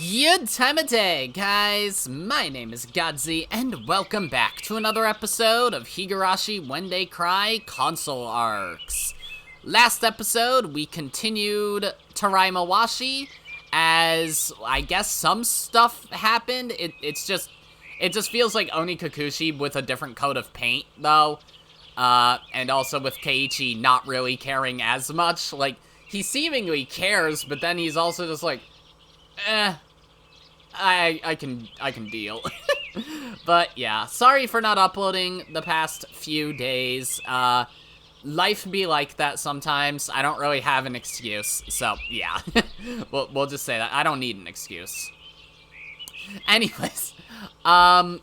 Good time of day, guys! My name is Godzi, and welcome back to another episode of Higurashi When They Cry console arcs. Last episode, we continued Taraimawashi, as I guess some stuff happened. It just feels like Onikakushi with a different coat of paint, though. And also with Keiichi not really caring as much. Like, he seemingly cares, but then he's also just like, I can deal. But yeah, sorry for not uploading the past few days. Life be like that sometimes. I don't really have an excuse, so yeah. we'll just say that. I don't need an excuse. Anyways, on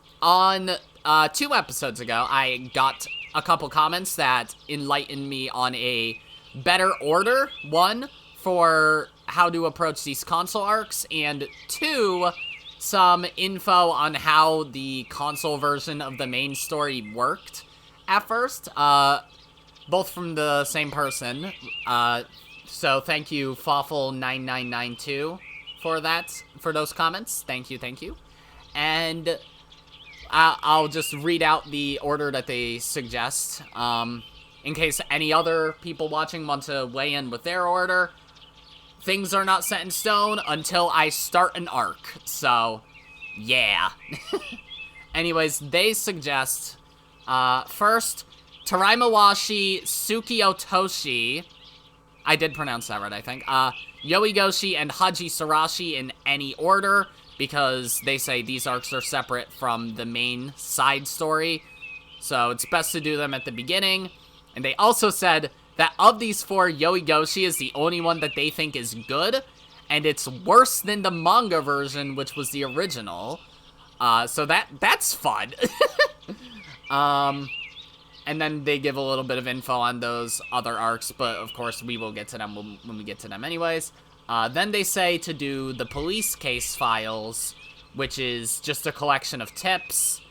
2 episodes ago, I got a couple comments that enlightened me on a better order. 1, for how to approach these console arcs, and 2, some info on how the console version of the main story worked at first, both from the same person, so thank you, Fawful9992, for those comments. Thank you, and I'll just read out the order that they suggest, in case any other people watching want to weigh in with their order. Things are not set in stone until I start an arc, so, yeah. Anyways, they suggest, first, Taraimawashi Tsukiotoshi, I did pronounce that right, I think, Yoigoshi and Hajisarashi in any order, because they say these arcs are separate from the main side story, so it's best to do them at the beginning. And they also said that of these 4, Yoigoshi is the only one that they think is good, and it's worse than the manga version, which was the original. So that's fun. And then they give a little bit of info on those other arcs, but of course we will get to them when we get to them anyways. Then they say to do the police case files, which is just a collection of tips.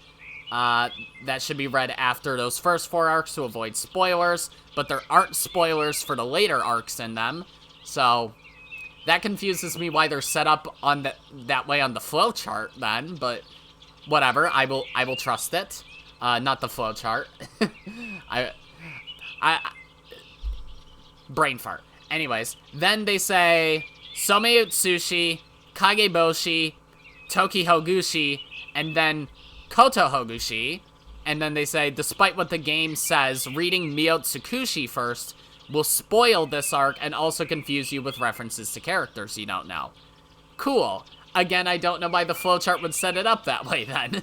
That should be read after those first 4 arcs to avoid spoilers, but there aren't spoilers for the later arcs in them, so that confuses me why they're set up on that way on the flowchart then, but whatever, I will trust it. Not the flowchart. I brain fart. Anyways, then they say Somei Utsushi, Kageboshi, Toki Hogushi, and then Koto Hogushi, and then they say, despite what the game says, reading Miyotsukushi first will spoil this arc and also confuse you with references to characters you don't know. Cool. Again, I don't know why the flowchart would set it up that way then.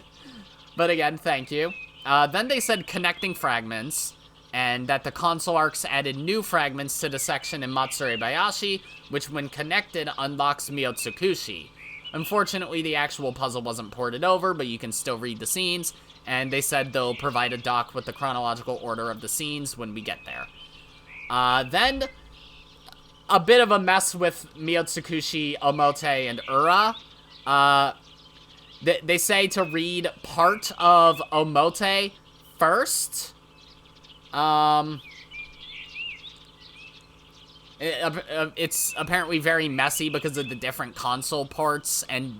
But again, thank you. Then they said connecting fragments, and that the console arcs added new fragments to the section in Matsurebayashi, which when connected unlocks Miyotsukushi. Unfortunately, the actual puzzle wasn't ported over, but you can still read the scenes, and they said they'll provide a doc with the chronological order of the scenes when we get there. Then, a bit of a mess with Miyotsukushi, Omote, and Ura. They say to read part of Omote first. It's apparently very messy because of the different console ports, and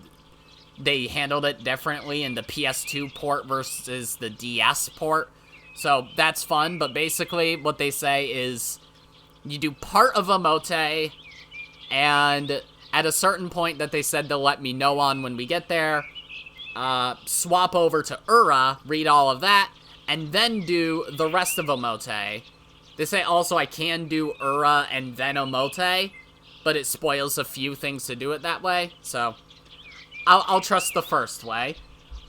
they handled it differently in the PS2 port versus the DS port. So that's fun, but basically what they say is you do part of Omote, and at a certain point that they said they'll let me know on when we get there, swap over to Ura, read all of that, and then do the rest of Omote. They say also I can do Ura and then Omote, but it spoils a few things to do it that way, so I'll trust the first way.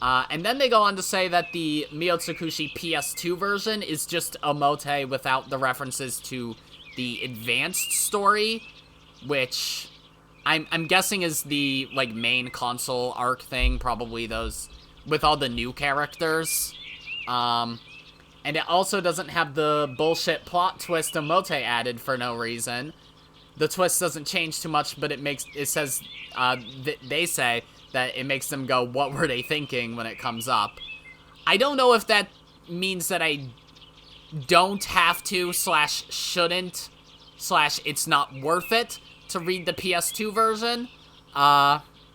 And then they go on to say that the Miyotsukushi PS2 version is just Omote without the references to the advanced story, which I'm guessing is the, like, main console arc thing, probably those with all the new characters. And it also doesn't have the bullshit plot twist Omote added for no reason. The twist doesn't change too much, but it says, they say that it makes them go, what were they thinking when it comes up? I don't know if that means that I don't have to, / shouldn't, / it's not worth it to read the PS2 version.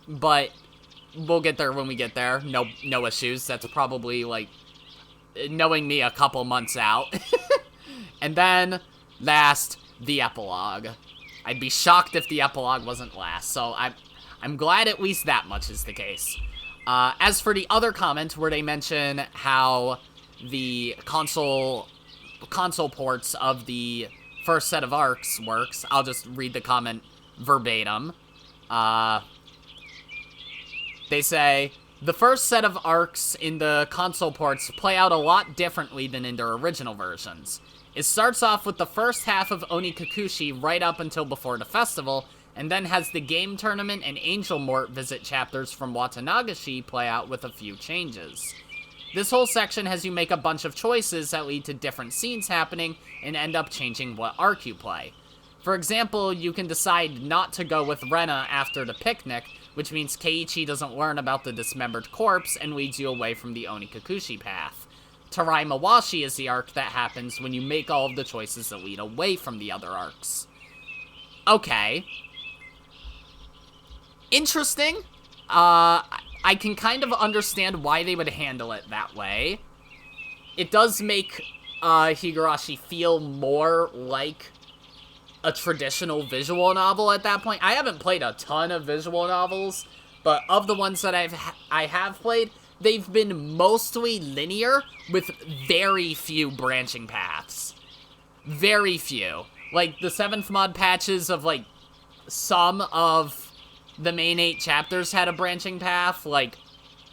but we'll get there when we get there. No issues. That's probably, like, knowing me, a couple months out. And then, last, the epilogue. I'd be shocked if the epilogue wasn't last, so I'm glad at least that much is the case. As for the other comment where they mention how the console ports of the first set of arcs works, I'll just read the comment verbatim. They say, the first set of arcs in the console ports play out a lot differently than in their original versions. It starts off with the first half of Onikakushi right up until before the festival, and then has the game tournament and Angel Mort visit chapters from Watanagashi play out with a few changes. This whole section has you make a bunch of choices that lead to different scenes happening and end up changing what arc you play. For example, you can decide not to go with Rena after the picnic, which means Keiichi doesn't learn about the dismembered corpse and leads you away from the Onikakushi path. Taraimawashi is the arc that happens when you make all of the choices that lead away from the other arcs. Okay. Interesting. I can kind of understand why they would handle it that way. It does make Higurashi feel more like a traditional visual novel at that point. I haven't played a ton of visual novels, but of the ones that I have played, they've been mostly linear with very few branching paths. Very few. Like, the 7th mod patches of, like, some of the main 8 chapters had a branching path, like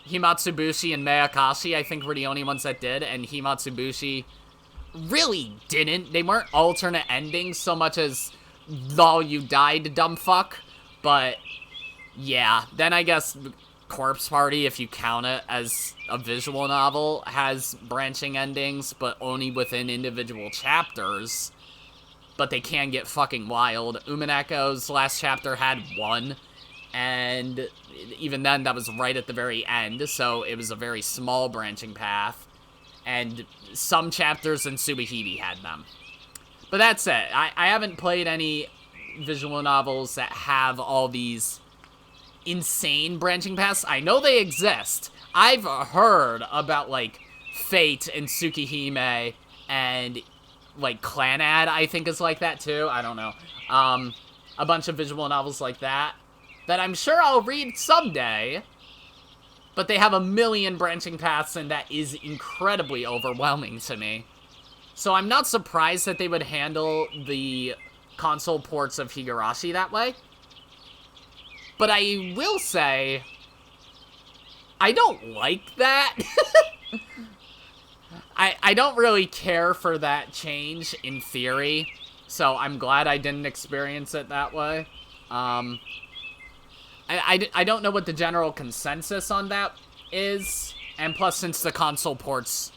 Himatsubushi and Mayakashi, I think, were the only ones that did, and Himatsubushi really didn't. They weren't alternate endings so much as, lol, you died, dumb fuck. But, yeah, then I guess Corpse Party, if you count it as a visual novel, has branching endings, but only within individual chapters. But they can get fucking wild. Umaneko's last chapter had one, and even then, that was right at the very end, so it was a very small branching path. And some chapters in Tsubihime had them. But that's it. I haven't played any visual novels that have all these insane branching paths. I know they exist. I've heard about, like, Fate and Tsukihime and, like, Clanad, I think is like that too. I don't know. A bunch of visual novels like that I'm sure I'll read someday. But they have a million branching paths, and that is incredibly overwhelming to me. So I'm not surprised that they would handle the console ports of Higurashi that way. But I will say, I don't like that. I don't really care for that change in theory, so I'm glad I didn't experience it that way. I don't know what the general consensus on that is, and plus, since the console ports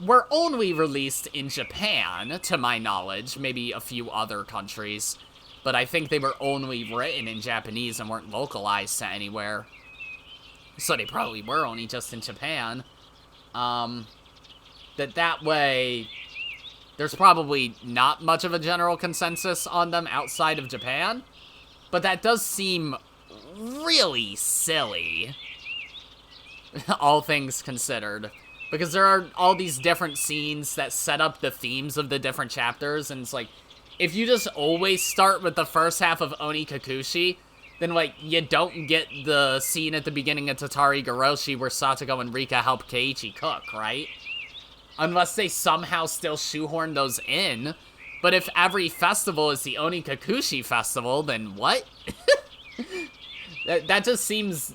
were only released in Japan, to my knowledge, maybe a few other countries, but I think they were only written in Japanese and weren't localized to anywhere, so they probably were only just in Japan. That way, there's probably not much of a general consensus on them outside of Japan, but that does seem really silly, all things considered, because there are all these different scenes that set up the themes of the different chapters, and it's like, if you just always start with the first half of Onikakushi, then, like, you don't get the scene at the beginning of Tatari Goroshi where Satoko and Rika help Keiichi cook, right? Unless they somehow still shoehorn those in. But if every festival is the Onikakushi festival, then what? That just seems...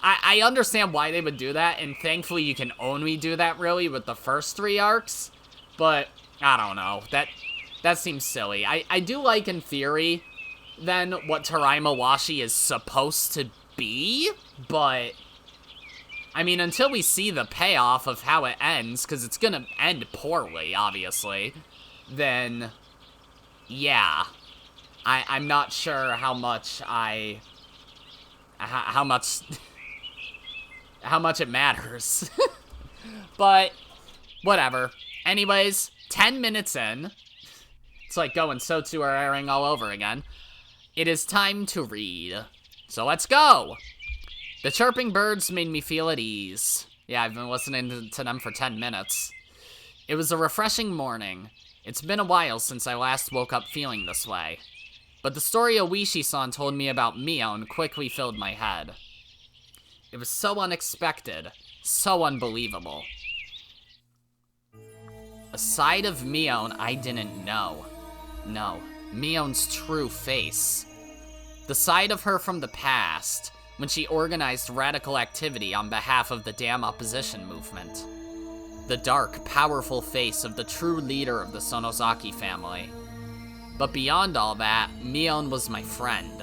I understand why they would do that, and thankfully you can only do that, really, with the first 3 arcs. But, I don't know. That seems silly. I do like, in theory, then, what Taraimawashi is supposed to be, but... I mean, until we see the payoff of how it ends, because it's gonna end poorly, obviously, then... yeah. I'm not sure how much how much it matters. But, whatever. Anyways, 10 minutes in. It's like going Sotsu are airing all over again. It is time to read. So let's go! The chirping birds made me feel at ease. Yeah, I've been listening to them for 10 minutes. It was a refreshing morning. It's been a while since I last woke up feeling this way. But the story Oishi-san told me about Mion quickly filled my head. It was so unexpected, so unbelievable. A side of Mion I didn't know. No, Mion's true face. The side of her from the past, when she organized radical activity on behalf of the damn opposition movement. The dark, powerful face of the true leader of the Sonozaki family. But beyond all that, Mion was my friend.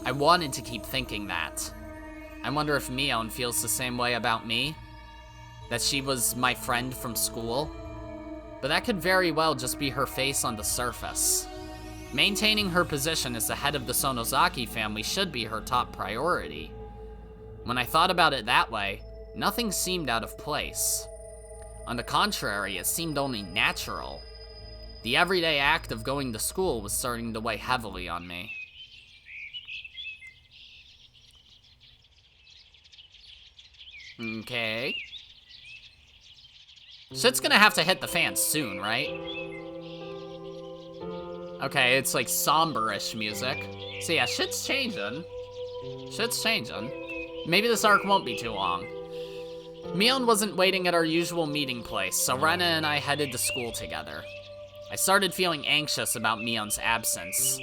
I wanted to keep thinking that. I wonder if Mion feels the same way about me? That she was my friend from school? But that could very well just be her face on the surface. Maintaining her position as the head of the Sonozaki family should be her top priority. When I thought about it that way, nothing seemed out of place. On the contrary, it seemed only natural. The everyday act of going to school was starting to weigh heavily on me. Okay. Shit's gonna have to hit the fan soon, right? Okay, it's like somber-ish music. So yeah, shit's changing. Shit's changing. Maybe this arc won't be too long. Mion wasn't waiting at our usual meeting place, so Rena and I headed to school together. I started feeling anxious about Mion's absence.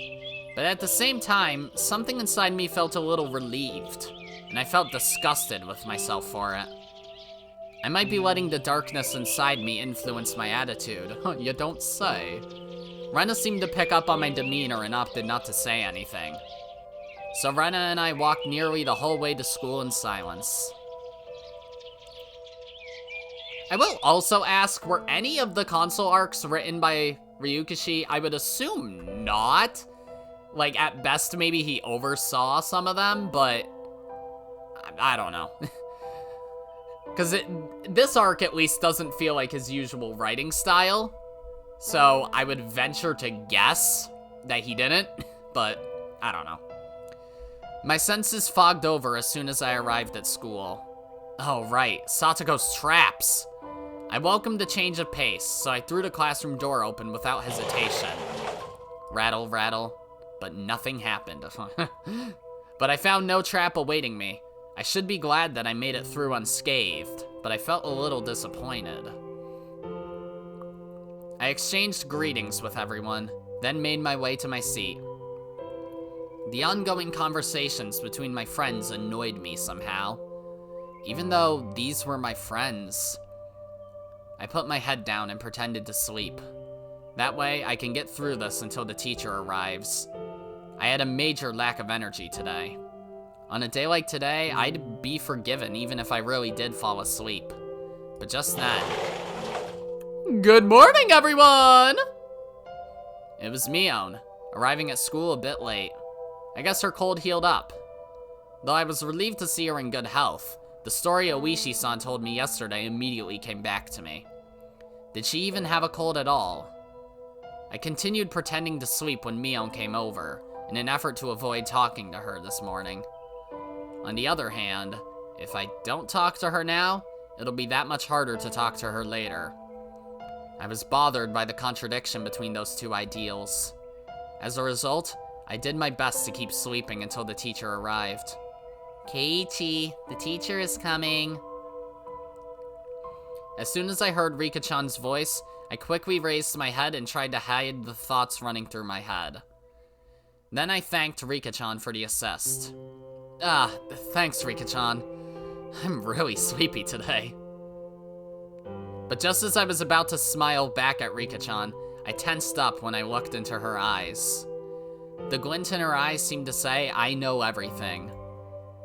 But at the same time, something inside me felt a little relieved, and I felt disgusted with myself for it. I might be letting the darkness inside me influence my attitude. You don't say. Rena seemed to pick up on my demeanor and opted not to say anything. So Rena and I walked nearly the whole way to school in silence. I will also ask, were any of the console arcs written by Ryukishi? I would assume not. Like, at best, maybe he oversaw some of them, but I don't know. Because this arc, at least, doesn't feel like his usual writing style. So I would venture to guess that he didn't, but I don't know. My senses fogged over as soon as I arrived at school. Oh, right, Satoko's traps. I welcomed the change of pace, so I threw the classroom door open without hesitation. Rattle, rattle, but nothing happened. But I found no trap awaiting me. I should be glad that I made it through unscathed, but I felt a little disappointed. I exchanged greetings with everyone, then made my way to my seat. The ongoing conversations between my friends annoyed me somehow. Even though these were my friends, I put my head down and pretended to sleep. That way, I can get through this until the teacher arrives. I had a major lack of energy today. On a day like today, I'd be forgiven even if I really did fall asleep. But just then... Good morning, everyone! It was Mion, arriving at school a bit late. I guess her cold healed up. Though I was relieved to see her in good health, the story Oishi-san told me yesterday immediately came back to me. Did she even have a cold at all? I continued pretending to sleep when Mion came over, in an effort to avoid talking to her this morning. On the other hand, if I don't talk to her now, it'll be that much harder to talk to her later. I was bothered by the contradiction between those two ideals. As a result, I did my best to keep sleeping until the teacher arrived. Keiichi, the teacher is coming. As soon as I heard Rika-chan's voice, I quickly raised my head and tried to hide the thoughts running through my head. Then I thanked Rika-chan for the assist. Thanks, Rika-chan. I'm really sleepy today. But just as I was about to smile back at Rika-chan, I tensed up when I looked into her eyes. The glint in her eyes seemed to say, I know everything.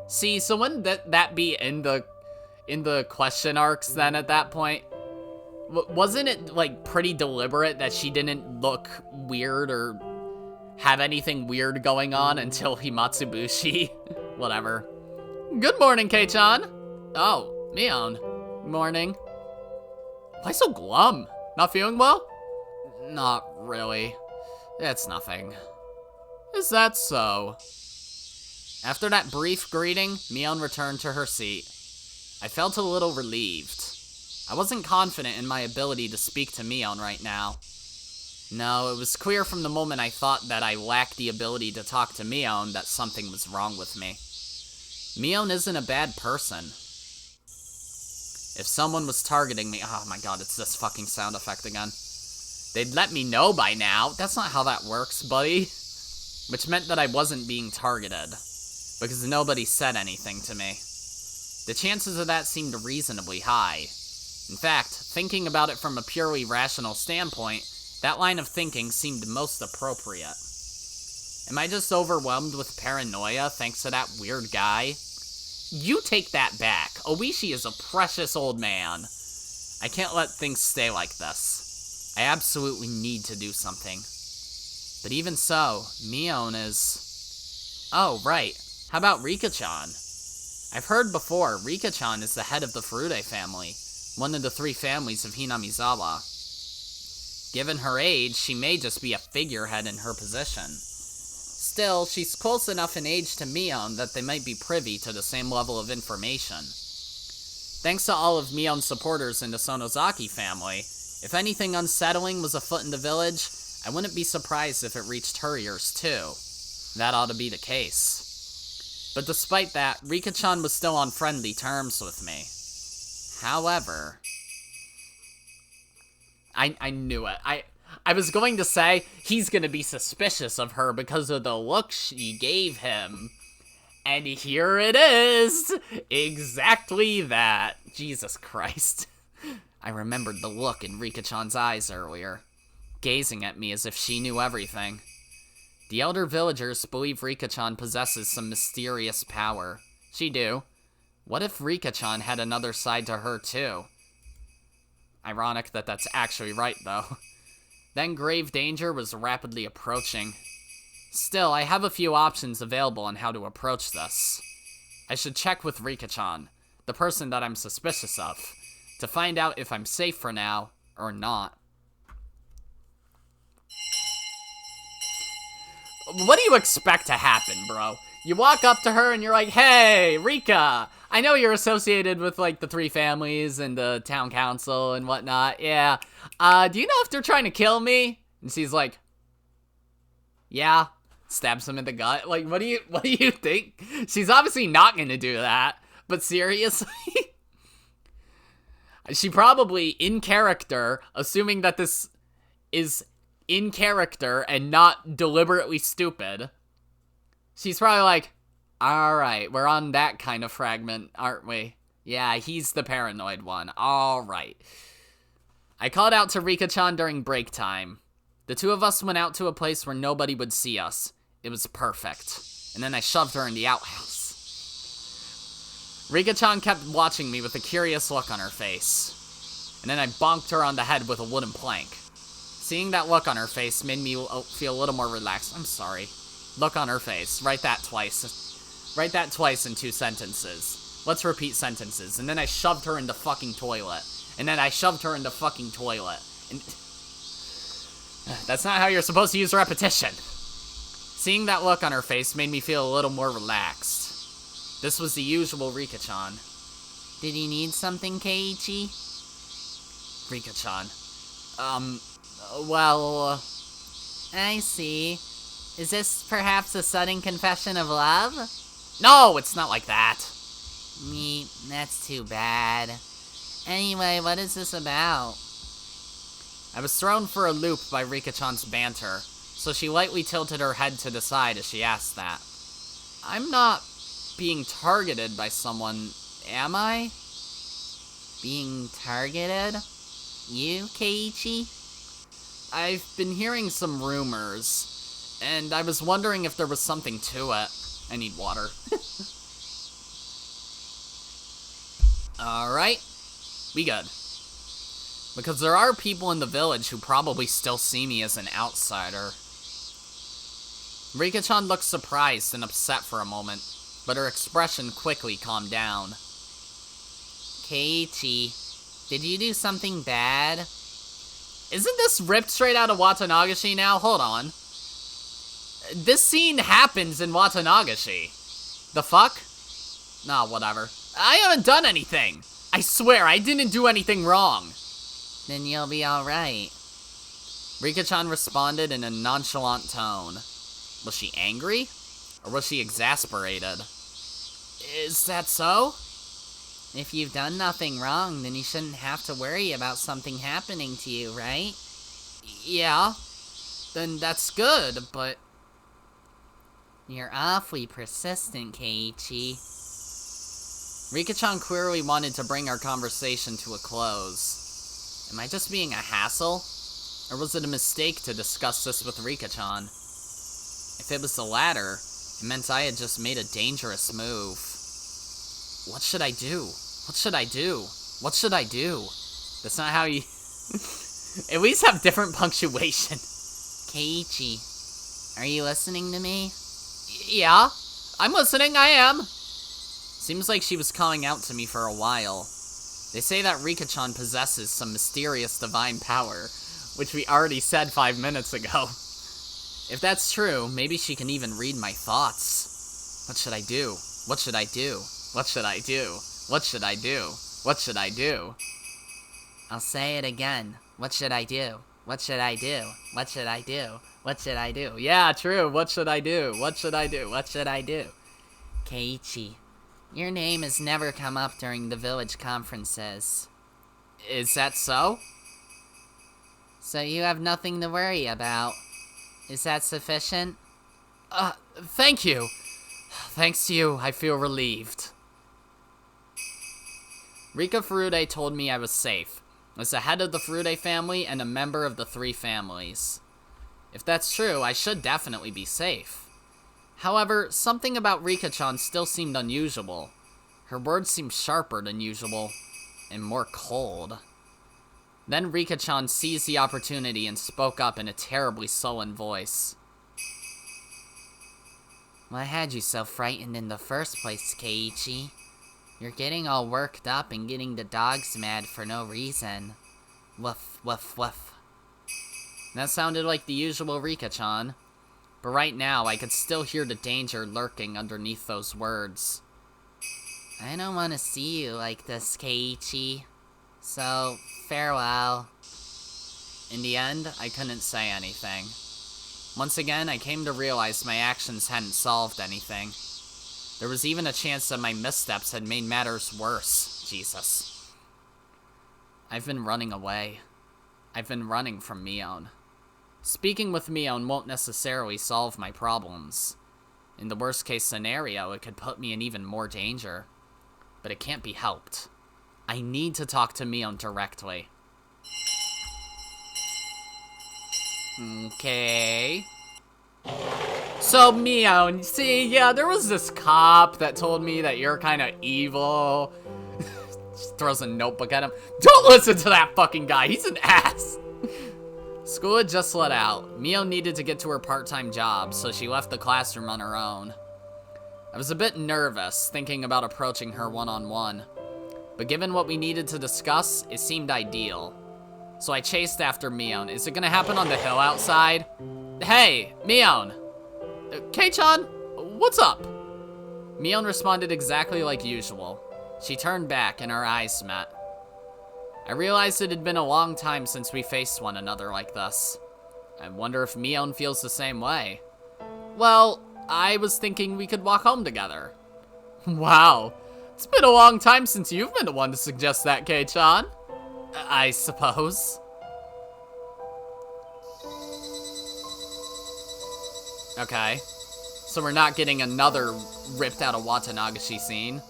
See, so wouldn't that be in the question arcs then at that point? Wasn't it, like, pretty deliberate that she didn't look weird or have anything weird going on until Himatsubushi? Whatever. Good morning, Kei-chan. Oh, Mion. Morning. Why so glum? Not feeling well? Not really. It's nothing. Is that so? After that brief greeting, Mion returned to her seat. I felt a little relieved. I wasn't confident in my ability to speak to Mion right now. No, it was clear from the moment I thought that I lacked the ability to talk to Mion that something was wrong with me. Mion isn't a bad person. If someone was targeting me, oh my god, it's this fucking sound effect again. They'd let me know by now. That's not how that works, buddy. Which meant that I wasn't being targeted, because nobody said anything to me. The chances of that seemed reasonably high. In fact, thinking about it from a purely rational standpoint, that line of thinking seemed most appropriate. Am I just overwhelmed with paranoia thanks to that weird guy? You take that back. Oishi is a precious old man. I can't let things stay like this. I absolutely need to do something. But even so, Mion is... Oh, right. How about Rika-chan? I've heard before, Rika-chan is the head of the Furude family, one of the 3 families of Hinamizawa. Given her age, she may just be a figurehead in her position. Still, she's close enough in age to Mion that they might be privy to the same level of information. Thanks to all of Mion's supporters in the Sonozaki family, if anything unsettling was afoot in the village, I wouldn't be surprised if it reached her ears too. That ought to be the case. But despite that, Rika-chan was still on friendly terms with me. However... I knew it. I was going to say, he's gonna be suspicious of her because of the look she gave him. And here it is! Exactly that. Jesus Christ. I remembered the look in Rika-chan's eyes earlier, gazing at me as if she knew everything. The elder villagers believe Rika-chan possesses some mysterious power. She do. What if Rika-chan had another side to her too? Ironic that that's actually right, though. Then grave danger was rapidly approaching. Still, I have a few options available on how to approach this. I should check with Rika-chan, the person that I'm suspicious of, to find out if I'm safe for now or not. What do you expect to happen, bro? You walk up to her and you're like, hey, Rika, I know you're associated with, like, the 3 families and the town council and whatnot. Yeah. Do you know if they're trying to kill me? And she's like, yeah. Stabs him in the gut. Like, what do you think? She's obviously not gonna do that. But seriously? She probably, in character, assuming that this is in character and not deliberately stupid, she's probably like, alright, we're on that kind of fragment, aren't we? Yeah, he's the paranoid one. Alright. I called out to Rika-chan during break time. The 2 of us went out to a place where nobody would see us. It was perfect. And then I shoved her in the outhouse. Rika-chan kept watching me with a curious look on her face. And then I bonked her on the head with a wooden plank. Seeing that look on her face made me feel a little more relaxed. I'm sorry. Look on her face. Write that twice. Write that twice in 2 sentences. Let's repeat sentences. And then I shoved her in the fucking toilet. And then I shoved her in the fucking toilet. And that's not how you're supposed to use repetition. Seeing that look on her face made me feel a little more relaxed. This was the usual Rika-chan. Did you need something, Keiichi? Rika-chan. Well... I see. Is this perhaps a sudden confession of love? No, it's not like that. That's too bad. Anyway, what is this about? I was thrown for a loop by Rika-chan's banter, so she lightly tilted her head to the side as she asked that. I'm not being targeted by someone, am I? Being targeted? You, Keiichi? I've been hearing some rumors, and I was wondering if there was something to it. I need water. Alright, we good. Because there are people in the village who probably still see me as an outsider. Rika-chan looked surprised and upset for a moment, but her expression quickly calmed down. Keiichi, did you do something bad? Isn't this ripped straight out of Watanagashi now? Hold on. This scene happens in Watanagashi. The fuck? Nah, whatever. I haven't done anything. I swear, I didn't do anything wrong. Then you'll be alright. Rika-chan responded in a nonchalant tone. Was she angry? Or was she exasperated? Is that so? If you've done nothing wrong, then you shouldn't have to worry about something happening to you, right? Yeah. Then that's good, but... You're awfully persistent, Keiichi. Rika-chan clearly wanted to bring our conversation to a close. Am I just being a hassle? Or was it a mistake to discuss this with Rika-chan? If it was the latter, it meant I had just made a dangerous move. What should I do? What should I do? What should I do? That's not how you... At least have different punctuation. Keiichi, are you listening to me? Yeah, I'm listening, I am. Seems like she was calling out to me for a while. They say that Rika-chan possesses some mysterious divine power, which we already said 5 minutes ago. If that's true, maybe she can even read my thoughts. What should I do? What should I do? What should I do? What should I do? What should I do? I'll say it again. What should I do? What should I do? What should I do? What should I do? Yeah, true. What should I do? What should I do? What should I do? Keiichi, your name has never come up during the village conferences. Is that so? So you have nothing to worry about. Is that sufficient? Thank you. Thanks to you, I feel relieved. Rika Furude told me I was safe, as the head of the Furude family and a member of the 3 families. If that's true, I should definitely be safe. However, something about Rika-chan still seemed unusual. Her words seemed sharper than usual, and more cold. Then Rika-chan seized the opportunity and spoke up in a terribly sullen voice. What had you so frightened in the first place, Keiichi? You're getting all worked up and getting the dogs mad for no reason. Woof, woof, woof. That sounded like the usual Rika-chan. But right now, I could still hear the danger lurking underneath those words. I don't want to see you like this, Keiichi. So, farewell. In the end, I couldn't say anything. Once again, I came to realize my actions hadn't solved anything. There was even a chance that my missteps had made matters worse. Jesus. I've been running away. I've been running from Mion. Speaking with Mion won't necessarily solve my problems. In the worst case scenario, it could put me in even more danger. But it can't be helped. I need to talk to Mion directly. Okay. So, Mion, see, yeah, there was this cop that told me that you're kind of evil. Just throws a notebook at him. Don't listen to that fucking guy, he's an ass. School had just let out. Mion needed to get to her part-time job, so she left the classroom on her own. I was a bit nervous, thinking about approaching her one-on-one. But given what we needed to discuss, it seemed ideal. So I chased after Mion. Is it gonna happen on the hill outside? Hey, Mion! Kei-chan, what's up? Mion responded exactly like usual. She turned back and our eyes met. I realized it had been a long time since we faced one another like this. I wonder if Mion feels the same way. Well, I was thinking we could walk home together. Wow, it's been a long time since you've been the one to suggest that, Kei-chan. I suppose. Okay, so we're not getting another ripped out of Watanagashi scene.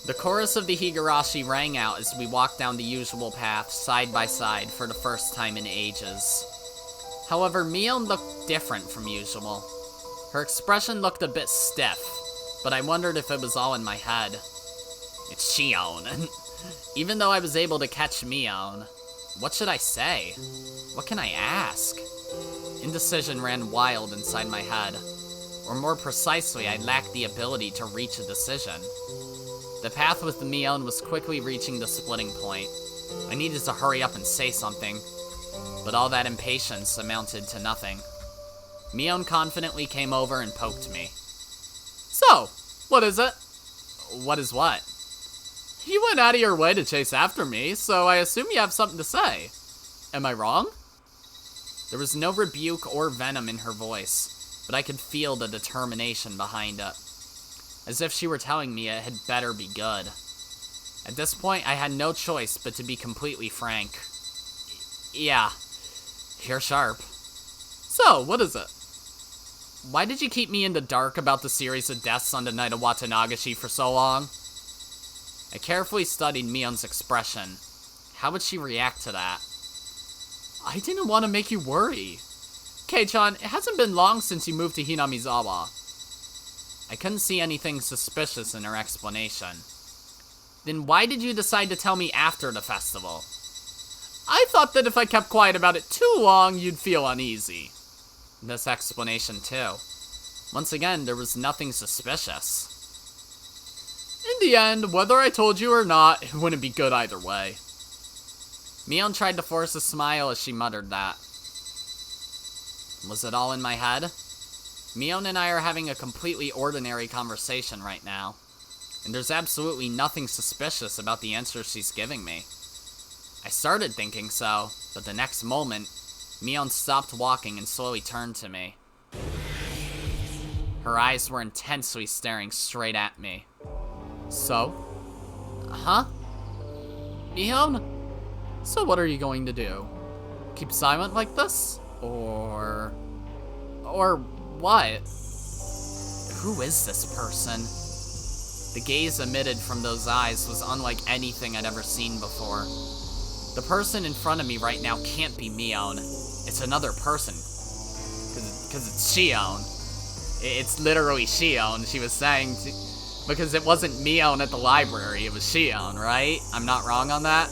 The chorus of the Higurashi rang out as we walked down the usual path, side by side, for the first time in ages. However, Mion looked different from usual. Her expression looked a bit stiff, but I wondered if it was all in my head. It's Shion. Even though I was able to catch Mion, what should I say? What can I ask? Indecision ran wild inside my head. Or more precisely, I lacked the ability to reach a decision. The path with Mion was quickly reaching the splitting point. I needed to hurry up and say something, but all that impatience amounted to nothing. Mion confidently came over and poked me. So, So, what is it? What is what? You went out of your way to chase after me, so I assume you have something to say. Am I wrong? There was no rebuke or venom in her voice, but I could feel the determination behind it. As if she were telling me it had better be good. At this point, I had no choice but to be completely frank. Yeah, you're sharp. So, what is it? Why did you keep me in the dark about the series of deaths on the night of Watanagashi for so long? I carefully studied Mion's expression. How would she react to that? I didn't want to make you worry. Kei-chan, it hasn't been long since you moved to Hinamizawa. I couldn't see anything suspicious in her explanation. Then why did you decide to tell me after the festival? I thought that if I kept quiet about it too long, you'd feel uneasy. This explanation too. Once again, there was nothing suspicious. In the end, whether I told you or not, it wouldn't be good either way. Mion tried to force a smile as she muttered that. Was it all in my head? Mion and I are having a completely ordinary conversation right now, and there's absolutely nothing suspicious about the answers she's giving me. I started thinking so, but the next moment, Mion stopped walking and slowly turned to me. Her eyes were intensely staring straight at me. So? Huh? Mion? So what are you going to do? Keep silent like this? Or what? Who is this person? The gaze emitted from those eyes was unlike anything I'd ever seen before. The person in front of me right now can't be Mion. It's another person. Because it's Shion. It's literally Shion, she was saying. Because it wasn't Mion at the library, it was Shion, right? I'm not wrong on that?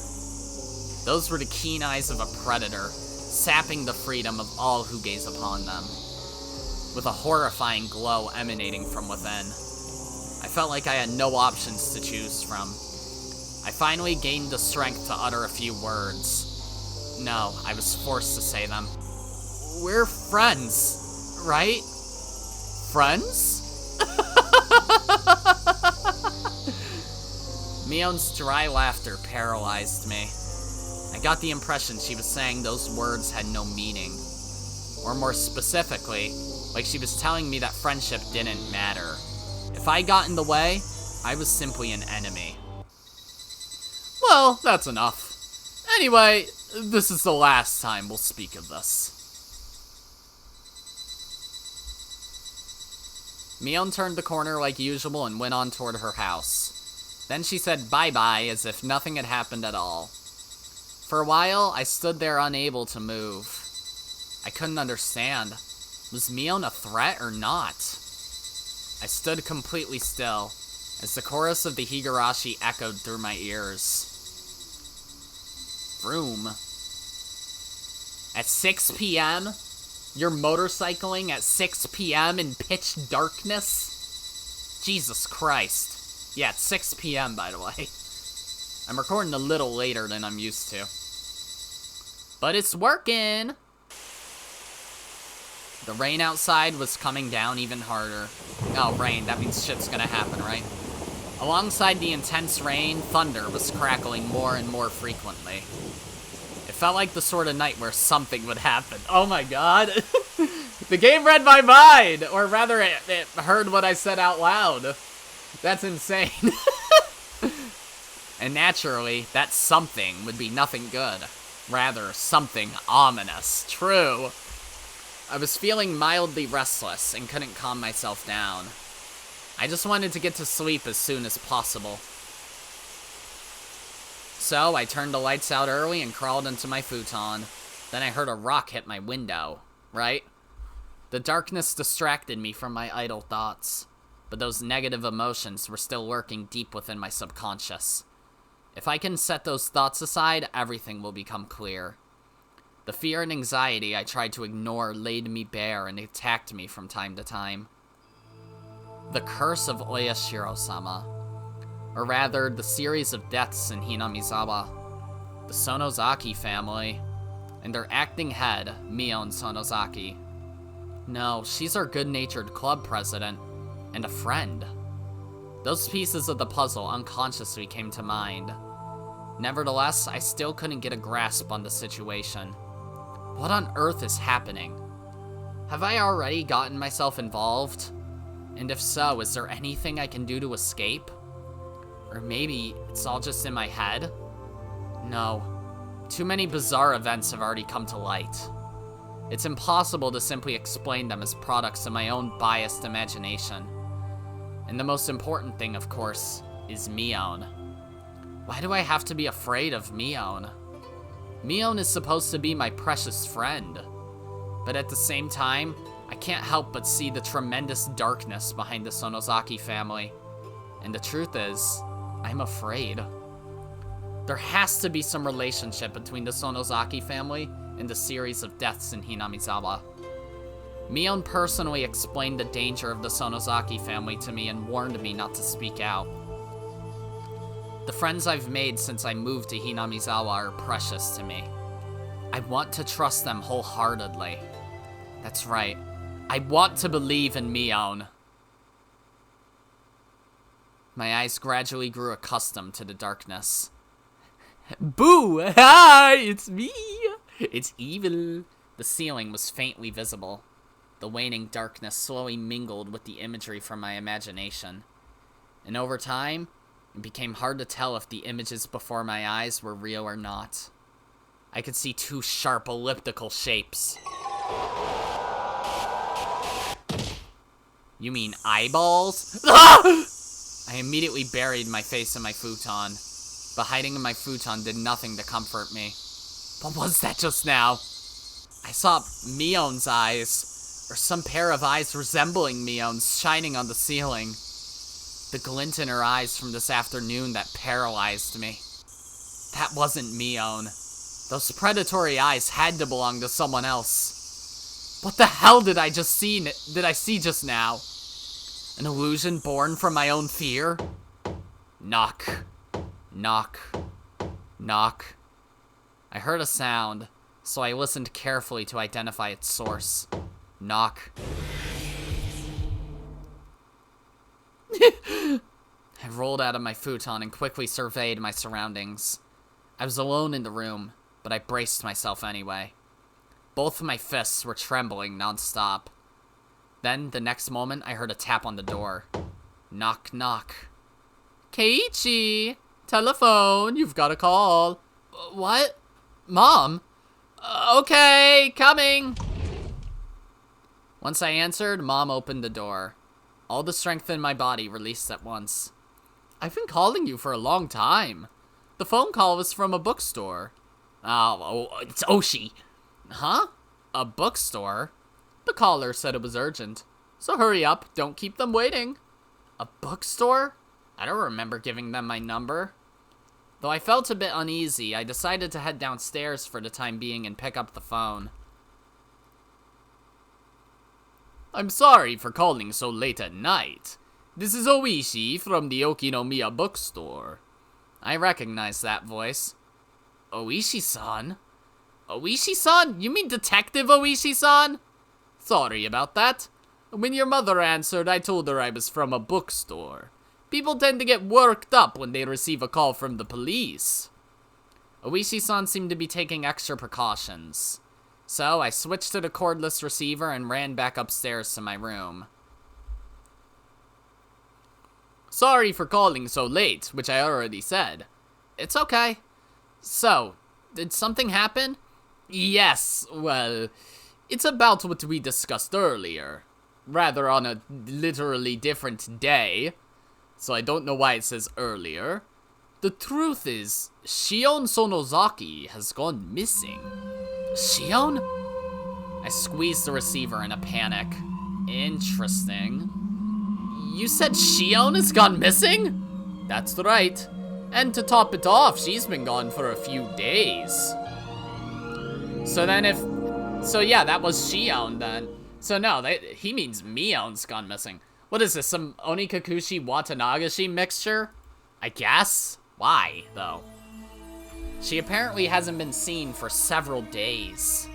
Those were the keen eyes of a predator, sapping the freedom of all who gaze upon them. With a horrifying glow emanating from within. I felt like I had no options to choose from. I finally gained the strength to utter a few words. No, I was forced to say them. We're friends, right? Friends? Mion's dry laughter paralyzed me. I got the impression she was saying those words had no meaning. Or more specifically, like she was telling me that friendship didn't matter. If I got in the way, I was simply an enemy. Well, that's enough. Anyway, this is the last time we'll speak of this. Mion turned the corner like usual and went on toward her house. Then she said bye-bye as if nothing had happened at all. For a while, I stood there unable to move. I couldn't understand. Was Mion a threat or not? I stood completely still, as the chorus of the Higurashi echoed through my ears. Vroom. At 6 p.m.? You're motorcycling at 6 p.m. in pitch darkness? Jesus Christ. Yeah, it's 6 p.m. by the way. I'm recording a little later than I'm used to. But it's working! The rain outside was coming down even harder. Oh, rain, that means shit's gonna happen, right? Alongside the intense rain, thunder was crackling more and more frequently. It felt like the sort of night where something would happen. Oh my god! The game read my mind! Or rather, it heard what I said out loud. That's insane. And naturally, that something would be nothing good. Rather, something ominous. True. I was feeling mildly restless and couldn't calm myself down. I just wanted to get to sleep as soon as possible. So, I turned the lights out early and crawled into my futon. Then I heard a rock hit my window, right? The darkness distracted me from my idle thoughts, but those negative emotions were still lurking deep within my subconscious. If I can set those thoughts aside, everything will become clear. The fear and anxiety I tried to ignore laid me bare and attacked me from time to time. The curse of Oyashiro-sama. Or rather, the series of deaths in Hinamizawa. The Sonozaki family. And their acting head, Mion Sonozaki. No, she's our good-natured club president. and a friend. Those pieces of the puzzle unconsciously came to mind. Nevertheless, I still couldn't get a grasp on the situation. What on earth is happening? Have I already gotten myself involved? And if so, is there anything I can do to escape? Or maybe it's all just in my head? No. Too many bizarre events have already come to light. It's impossible to simply explain them as products of my own biased imagination. And the most important thing, of course, is Mion. Why do I have to be afraid of Mion? Mion is supposed to be my precious friend. But at the same time, I can't help but see the tremendous darkness behind the Sonozaki family. And the truth is, I'm afraid. There has to be some relationship between the Sonozaki family and the series of deaths in Hinamizawa. Mion personally explained the danger of the Sonozaki family to me and warned me not to speak out. The friends I've made since I moved to Hinamizawa are precious to me. I want to trust them wholeheartedly. That's right. I want to believe in Mion. My eyes gradually grew accustomed to the darkness. Boo! Hi, it's me! It's evil. The ceiling was faintly visible. The waning darkness slowly mingled with the imagery from my imagination. And over time, it became hard to tell if the images before my eyes were real or not. I could see two sharp elliptical shapes. You mean eyeballs? I immediately buried my face in my futon, but hiding in my futon did nothing to comfort me. What was that just now? I saw Mion's eyes, or some pair of eyes resembling Mion's, shining on the ceiling. The glint in her eyes from this afternoon that paralyzed me. That wasn't Mion. Those predatory eyes had to belong to someone else. What the hell did I see just now? An illusion born from my own fear? Knock. Knock. Knock. I heard a sound, so I listened carefully to identify its source. Knock. I rolled out of my futon and quickly surveyed my surroundings. I was alone in the room, but I braced myself anyway. Both of my fists were trembling nonstop. Then, the next moment, I heard a tap on the door. Knock, knock. Keiichi! Telephone, you've got a call. What? Mom? Okay, coming! Once I answered, Mom opened the door. All the strength in my body released at once. I've been calling you for a long time. The phone call was from a bookstore. Oh, it's Oshi. Huh? A bookstore? The caller said it was urgent. So hurry up, don't keep them waiting. A bookstore? I don't remember giving them my number. Though I felt a bit uneasy, I decided to head downstairs for the time being and pick up the phone. I'm sorry for calling so late at night. This is Oishi from the Okinomiya bookstore. I recognize that voice. Oishi-san? Oishi-san? You mean Detective Oishi-san? Sorry about that. When your mother answered, I told her I was from a bookstore. People tend to get worked up when they receive a call from the police. Oishi-san seemed to be taking extra precautions. So I switched to the cordless receiver and ran back upstairs to my room. Sorry for calling so late, which I already said. It's okay. So, did something happen? Yes, well, it's about what we discussed earlier. Rather on a literally different day. So I don't know why it says earlier. The truth is, Shion Sonozaki has gone missing. Shion? I squeezed the receiver in a panic. Interesting. You said Shion has gone missing? That's right. And to top it off, she's been gone for a few days. So yeah, that was Shion then. So no, he means Mion's gone missing. What is this, some Onikakushi Watanagashi mixture? I guess? Why, though? She apparently hasn't been seen for several days.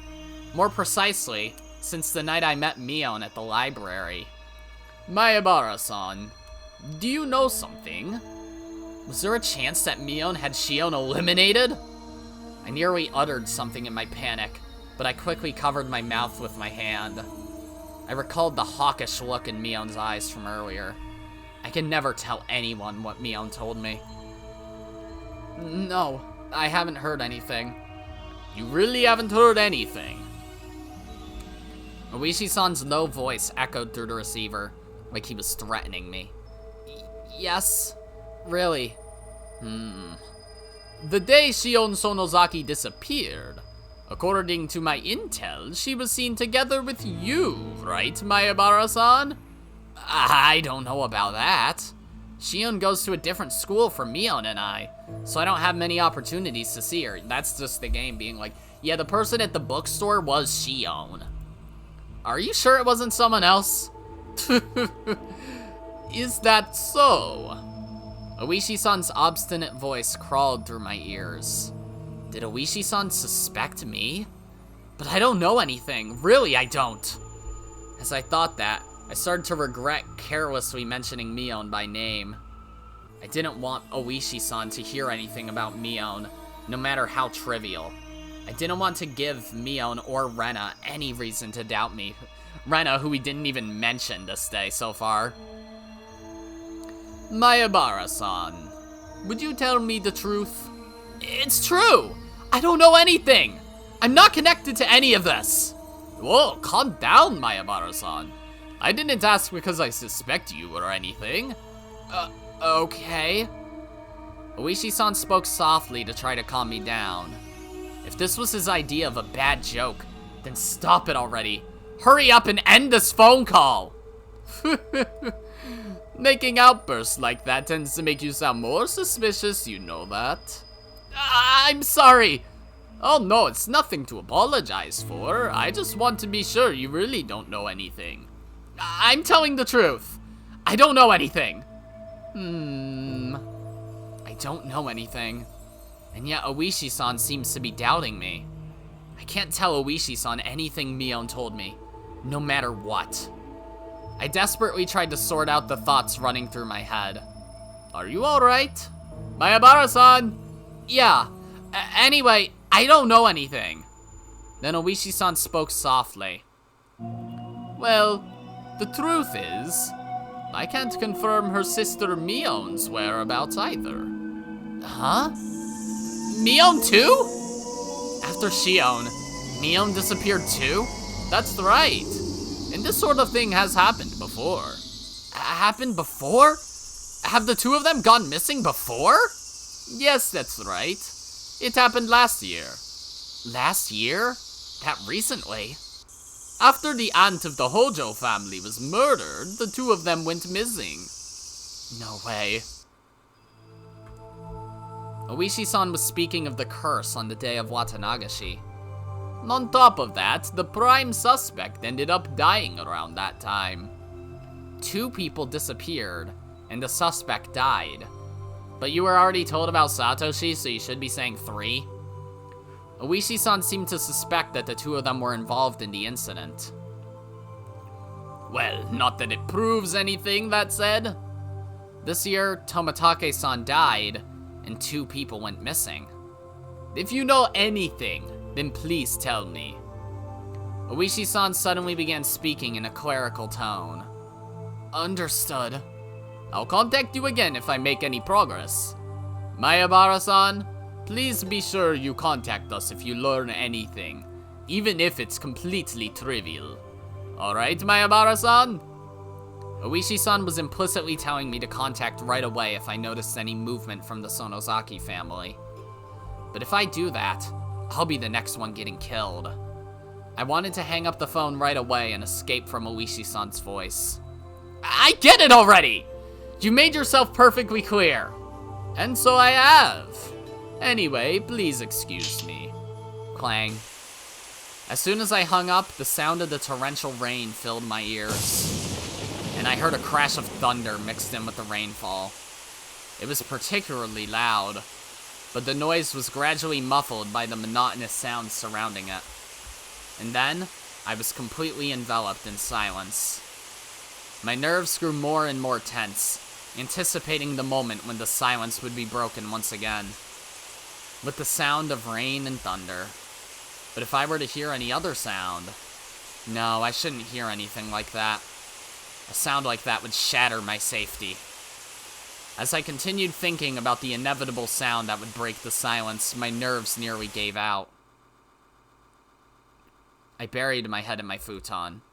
More precisely, since the night I met Mion at the library. Maebara-san, do you know something? Was there a chance that Mion had Shion eliminated? I nearly uttered something in my panic, but I quickly covered my mouth with my hand. I recalled the hawkish look in Mion's eyes from earlier. I can never tell anyone what Mion told me. No, I haven't heard anything. You really haven't heard anything? Oishi-san's low voice echoed through the receiver, like he was threatening me. Yes, really. The day Shion Sonozaki disappeared, according to my intel, she was seen together with you, right, Maebara-san? I don't know about that. Shion goes to a different school from Mion and I, so I don't have many opportunities to see her. That's just the game being like, yeah, the person at the bookstore was Shion. Are you sure it wasn't someone else? Is that so? Oishi-san's obstinate voice crawled through my ears. Did Oishi-san suspect me? But I don't know anything. Really, I don't. As I thought that, I started to regret carelessly mentioning Mion by name. I didn't want Oishi-san to hear anything about Mion, no matter how trivial. I didn't want to give Mion or Rena any reason to doubt me. Rena, who we didn't even mention this day so far. Maebara-san, would you tell me the truth? It's true! I don't know anything! I'm not connected to any of this! Whoa, calm down, Maebara-san. I didn't ask because I suspect you or anything. Okay. Oishi-san spoke softly to try to calm me down. If this was his idea of a bad joke, then stop it already. Hurry up and end this phone call! Making outbursts like that tends to make you sound more suspicious, you know that. I'm sorry! Oh no, it's nothing to apologize for. I just want to be sure you really don't know anything. I'm telling the truth. I don't know anything. I don't know anything. And yet Oishi-san seems to be doubting me. I can't tell Oishi-san anything Mion told me, no matter what. I desperately tried to sort out the thoughts running through my head. Are you alright? Maebara-san! Yeah. Anyway, I don't know anything. Then Oishi-san spoke softly. Well, the truth is, I can't confirm her sister Mion's whereabouts either. Huh? Mion too? After Shion, Mion disappeared too? That's right. And this sort of thing has happened before. Happened before? Have the two of them gone missing before? Yes, that's right. It happened last year. Last year? That recently? After the aunt of the Hojo family was murdered, the two of them went missing. No way. Oishi-san was speaking of the curse on the day of Watanagashi. On top of that, the prime suspect ended up dying around that time. 2 people disappeared, and the suspect died. But you were already told about Satoshi, so you should be saying 3. Oishi-san seemed to suspect that the 2 of them were involved in the incident. Well, not that it proves anything, that said. This year, Tomatake-san died, and 2 people went missing. If you know anything, then please tell me. Oishi-san suddenly began speaking in a clerical tone. Understood. I'll contact you again if I make any progress. Maebara-san, please be sure you contact us if you learn anything, even if it's completely trivial. Alright, Maebara-san? Oishi-san was implicitly telling me to contact right away if I noticed any movement from the Sonozaki family. But if I do that, I'll be the next one getting killed. I wanted to hang up the phone right away and escape from Oishi-san's voice. I get it already! You made yourself perfectly clear. And so I have. Anyway, please excuse me. Clang. As soon as I hung up, the sound of the torrential rain filled my ears. And I heard a crash of thunder mixed in with the rainfall. It was particularly loud, but the noise was gradually muffled by the monotonous sounds surrounding it. And then, I was completely enveloped in silence. My nerves grew more and more tense, anticipating the moment when the silence would be broken once again, with the sound of rain and thunder. But if I were to hear any other sound... No, I shouldn't hear anything like that. A sound like that would shatter my safety. As I continued thinking about the inevitable sound that would break the silence, my nerves nearly gave out. I buried my head in my futon.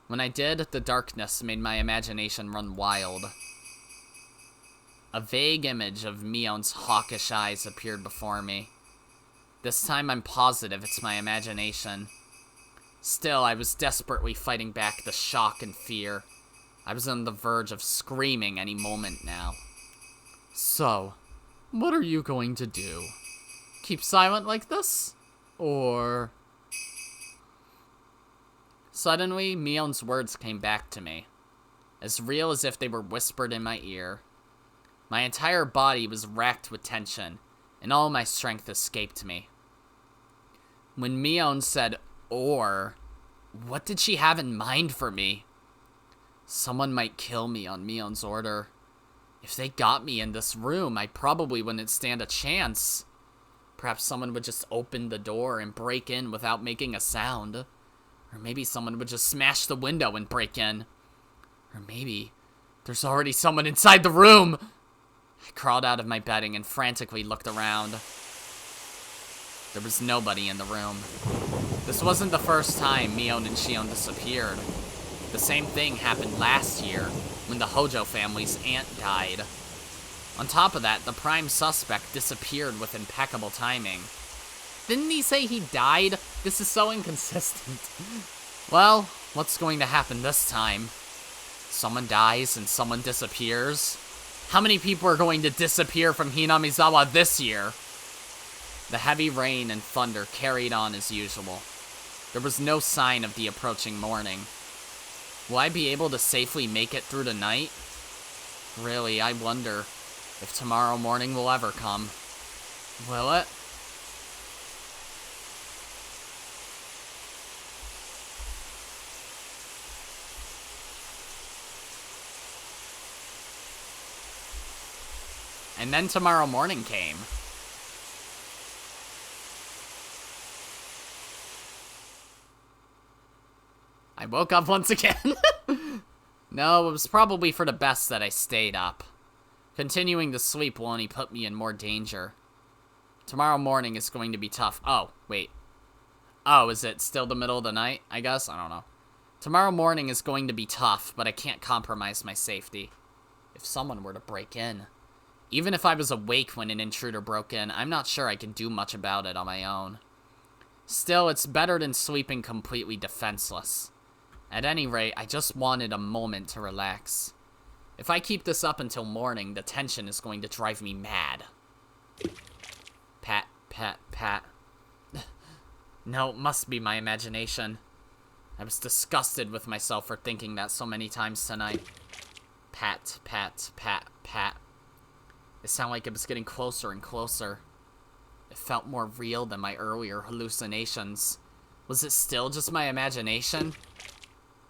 When I did, the darkness made my imagination run wild. A vague image of Mion's hawkish eyes appeared before me. This time I'm positive it's my imagination. Still, I was desperately fighting back the shock and fear. I was on the verge of screaming any moment now. So, what are you going to do? Keep silent like this? Or... Suddenly, Mion's words came back to me, as real as if they were whispered in my ear. My entire body was racked with tension, and all my strength escaped me. When Mion said, "or," what did she have in mind for me? Someone might kill me on Mion's order. If they got me in this room, I probably wouldn't stand a chance. Perhaps someone would just open the door and break in without making a sound. Or maybe someone would just smash the window and break in. Or maybe there's already someone inside the room. I crawled out of my bedding and frantically looked around. There was nobody in the room. This wasn't the first time Mion and Shion disappeared. The same thing happened last year, when the Hojo family's aunt died. On top of that, the prime suspect disappeared with impeccable timing. Didn't he say he died? This is so inconsistent. Well, what's going to happen this time? Someone dies and someone disappears? How many people are going to disappear from Hinamizawa this year? The heavy rain and thunder carried on as usual. There was no sign of the approaching morning. Will I be able to safely make it through the night? Really, I wonder if tomorrow morning will ever come. Will it? And then tomorrow morning came. I woke up once again. No, it was probably for the best that I stayed up. Continuing to sleep will only put me in more danger. Tomorrow morning is going to be tough. Oh, wait. Oh, is it still the middle of the night, I guess? I don't know. Tomorrow morning is going to be tough, but I can't compromise my safety. If someone were to break in. Even if I was awake when an intruder broke in, I'm not sure I could do much about it on my own. Still, it's better than sleeping completely defenseless. At any rate, I just wanted a moment to relax. If I keep this up until morning, the tension is going to drive me mad. Pat, pat, pat. No, it must be my imagination. I was disgusted with myself for thinking that so many times tonight. Pat, pat, pat, pat. It sounded like it was getting closer and closer. It felt more real than my earlier hallucinations. Was it still just my imagination?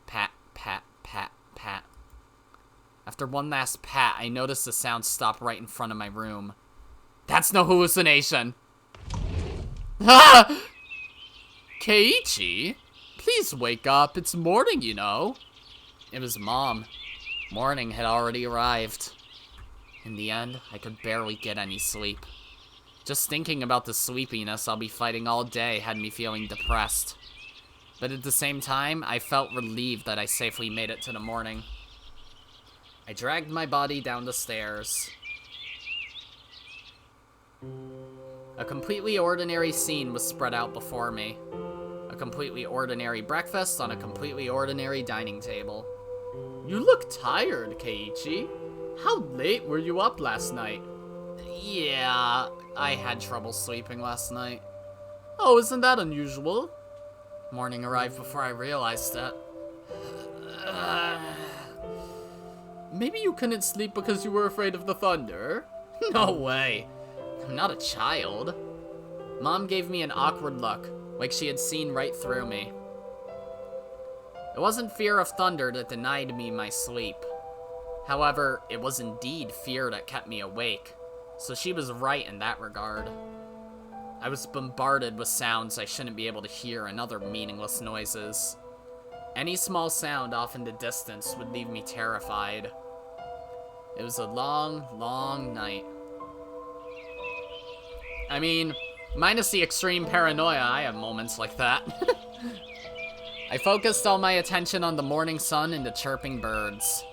Pat, pat, pat, pat. After one last pat, I noticed the sound stop right in front of my room. That's no hallucination! Ah! Keiichi? Please wake up, it's morning, you know. It was Mom. Morning had already arrived. In the end, I could barely get any sleep. Just thinking about the sleepiness I'll be fighting all day had me feeling depressed. But at the same time, I felt relieved that I safely made it to the morning. I dragged my body down the stairs. A completely ordinary scene was spread out before me. A completely ordinary breakfast on a completely ordinary dining table. You look tired, Keiichi. How late were you up last night? Yeah, I had trouble sleeping last night. Oh, isn't that unusual? Morning arrived before I realized it. Maybe you couldn't sleep because you were afraid of the thunder? No way. I'm not a child. Mom gave me an awkward look, like she had seen right through me. It wasn't fear of thunder that denied me my sleep. However, it was indeed fear that kept me awake, so she was right in that regard. I was bombarded with sounds I shouldn't be able to hear and other meaningless noises. Any small sound off in the distance would leave me terrified. It was a long, long night. I mean, minus the extreme paranoia, I have moments like that. I focused all my attention on the morning sun and the chirping birds.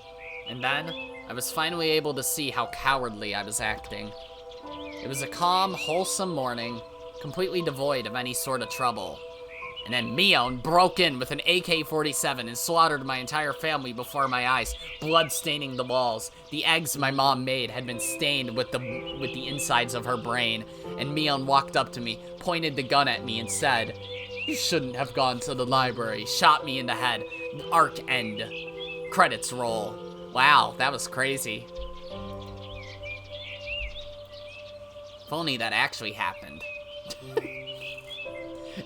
And then, I was finally able to see how cowardly I was acting. It was a calm, wholesome morning, completely devoid of any sort of trouble. And then Mion broke in with an AK-47 and slaughtered my entire family before my eyes, blood staining the walls. The eggs my mom made had been stained with the insides of her brain, and Mion walked up to me, pointed the gun at me, and said, "You shouldn't have gone to the library," shot me in the head. Arc end. Credits roll. Wow, that was crazy. If only that actually happened.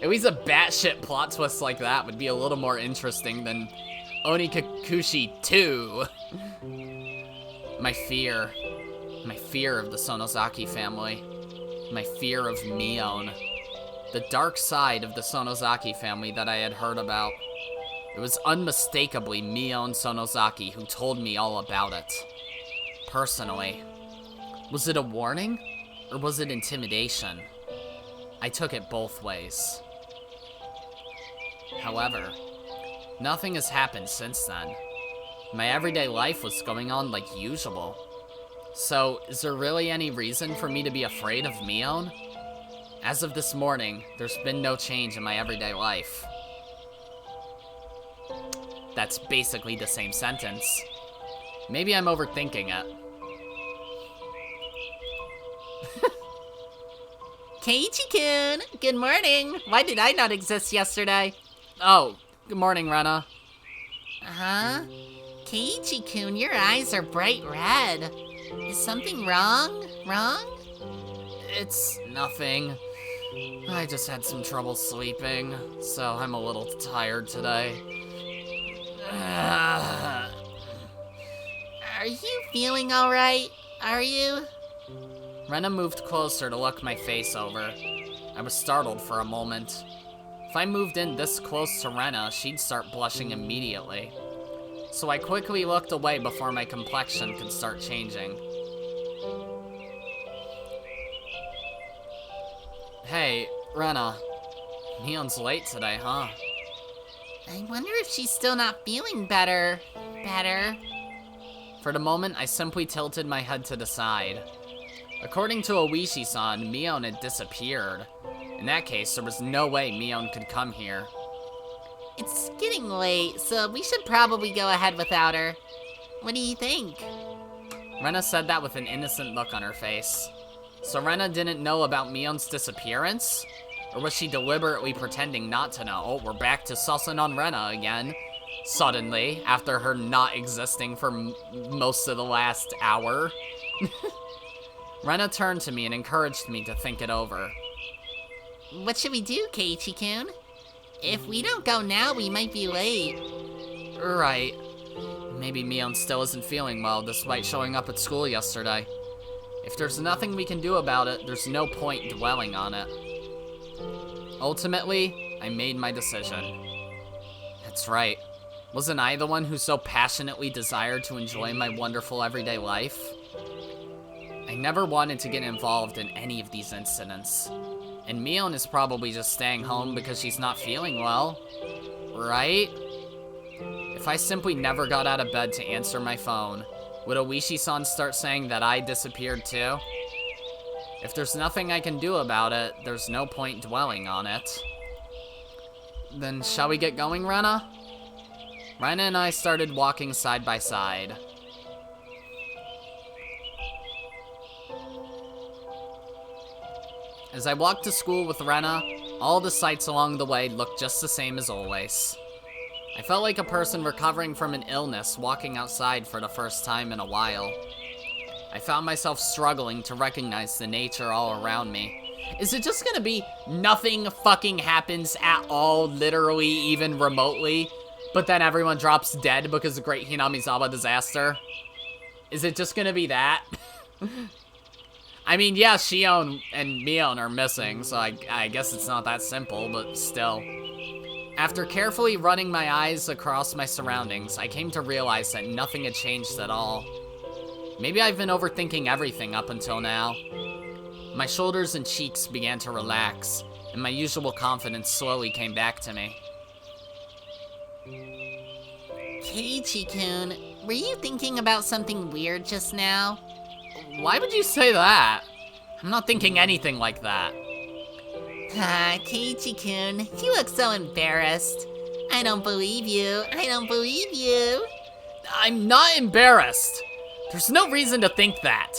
At least a batshit plot twist like that would be a little more interesting than Onikakushi 2. My fear of the Sonozaki family. My fear of Mion. The dark side of the Sonozaki family that I had heard about. It was unmistakably Mion Sonozaki who told me all about it. Personally. Was it a warning? Or was it intimidation? I took it both ways. However, nothing has happened since then. My everyday life was going on like usual. So, is there really any reason for me to be afraid of Mion? As of this morning, there's been no change in my everyday life. That's basically the same sentence. Maybe I'm overthinking it. Keiichi-kun, good morning. Why did I not exist yesterday? Oh, good morning, Rena. Huh? Keiichi-kun, your eyes are bright red. Is something wrong? It's nothing. I just had some trouble sleeping, so I'm a little tired today. Are you feeling alright? Are you? Rena moved closer to look my face over. I was startled for a moment. If I moved in this close to Rena, she'd start blushing immediately. So I quickly looked away before my complexion could start changing. Hey, Rena. Mion's late today, huh? I wonder if she's still not feeling better. For the moment, I simply tilted my head to the side. According to Oishi-san, Mion had disappeared. In that case, there was no way Mion could come here. It's getting late, so we should probably go ahead without her. What do you think? Rena said that with an innocent look on her face. So Rena didn't know about Mion's disappearance? Or was she deliberately pretending not to know? Oh, we're back to Susan on Rena again. Suddenly, after her not existing for most of the last hour. Rena turned to me and encouraged me to think it over. What should we do, Keiichi-kun? If we don't go now, we might be late. Right. Maybe Mion still isn't feeling well, despite showing up at school yesterday. If there's nothing we can do about it, there's no point dwelling on it. Ultimately, I made my decision. That's right. Wasn't I the one who so passionately desired to enjoy my wonderful everyday life? I never wanted to get involved in any of these incidents. And Mion is probably just staying home because she's not feeling well. Right? If I simply never got out of bed to answer my phone, would Oishi-san start saying that I disappeared too? If there's nothing I can do about it, there's no point dwelling on it. Then shall we get going, Rena? Rena and I started walking side by side. As I walked to school with Rena, all the sights along the way looked just the same as always. I felt like a person recovering from an illness walking outside for the first time in a while. I found myself struggling to recognize the nature all around me. Is it just gonna be nothing fucking happens at all, literally, even remotely? but then everyone drops dead because of Great Hinamizawa disaster? Is it just gonna be that? I mean, yeah, Shion and Mion are missing, so I guess it's not that simple, but still. After carefully running my eyes across my surroundings, I came to realize that nothing had changed at all. Maybe I've been overthinking everything up until now. My shoulders and cheeks began to relax, and my usual confidence slowly came back to me. Keiichi-kun, were you thinking about something weird just now? Why would you say that? I'm not thinking anything like that. Keiichi-kun, you look so embarrassed. I don't believe you. I don't believe you. I'm not embarrassed. There's no reason to think that.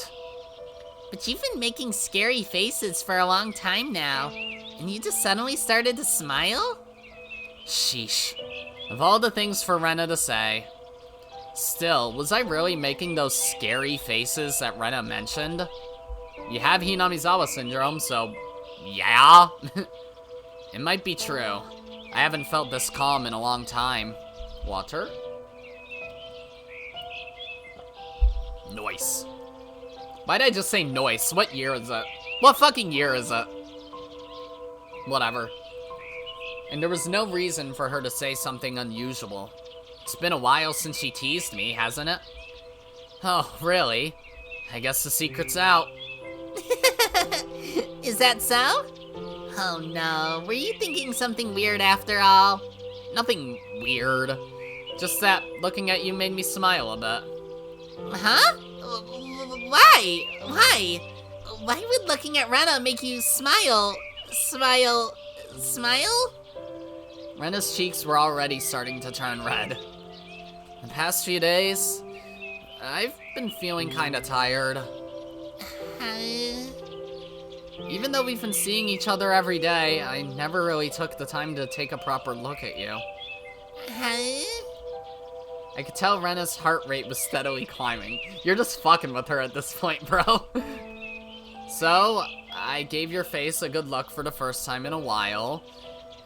But you've been making scary faces for a long time now, and you just suddenly started to smile? Sheesh. Of all the things for Rena to say. Still, was I really making those scary faces that Rena mentioned? You have Hinamizawa syndrome, so yeah. It might be true. I haven't felt this calm in a long time. Water? Noise. Why'd I just say noise? What year is it? What fucking year is it? Whatever. And there was no reason for her to say something unusual. It's been a while since she teased me, hasn't it? Oh, really? I guess the secret's out. Is that so? Oh no, were you thinking something weird after all? Nothing weird. Just that looking at you made me smile a bit. Huh? Why? Why? Why would looking at Rena make you smile? Smile? Rena's cheeks were already starting to turn red. The past few days, I've been feeling kinda tired. Even though we've been seeing each other every day, I never really took the time to take a proper look at you. I could tell Rena's heart rate was steadily climbing. You're just fucking with her at this point, bro. So, I gave your face a good look for the first time in a while,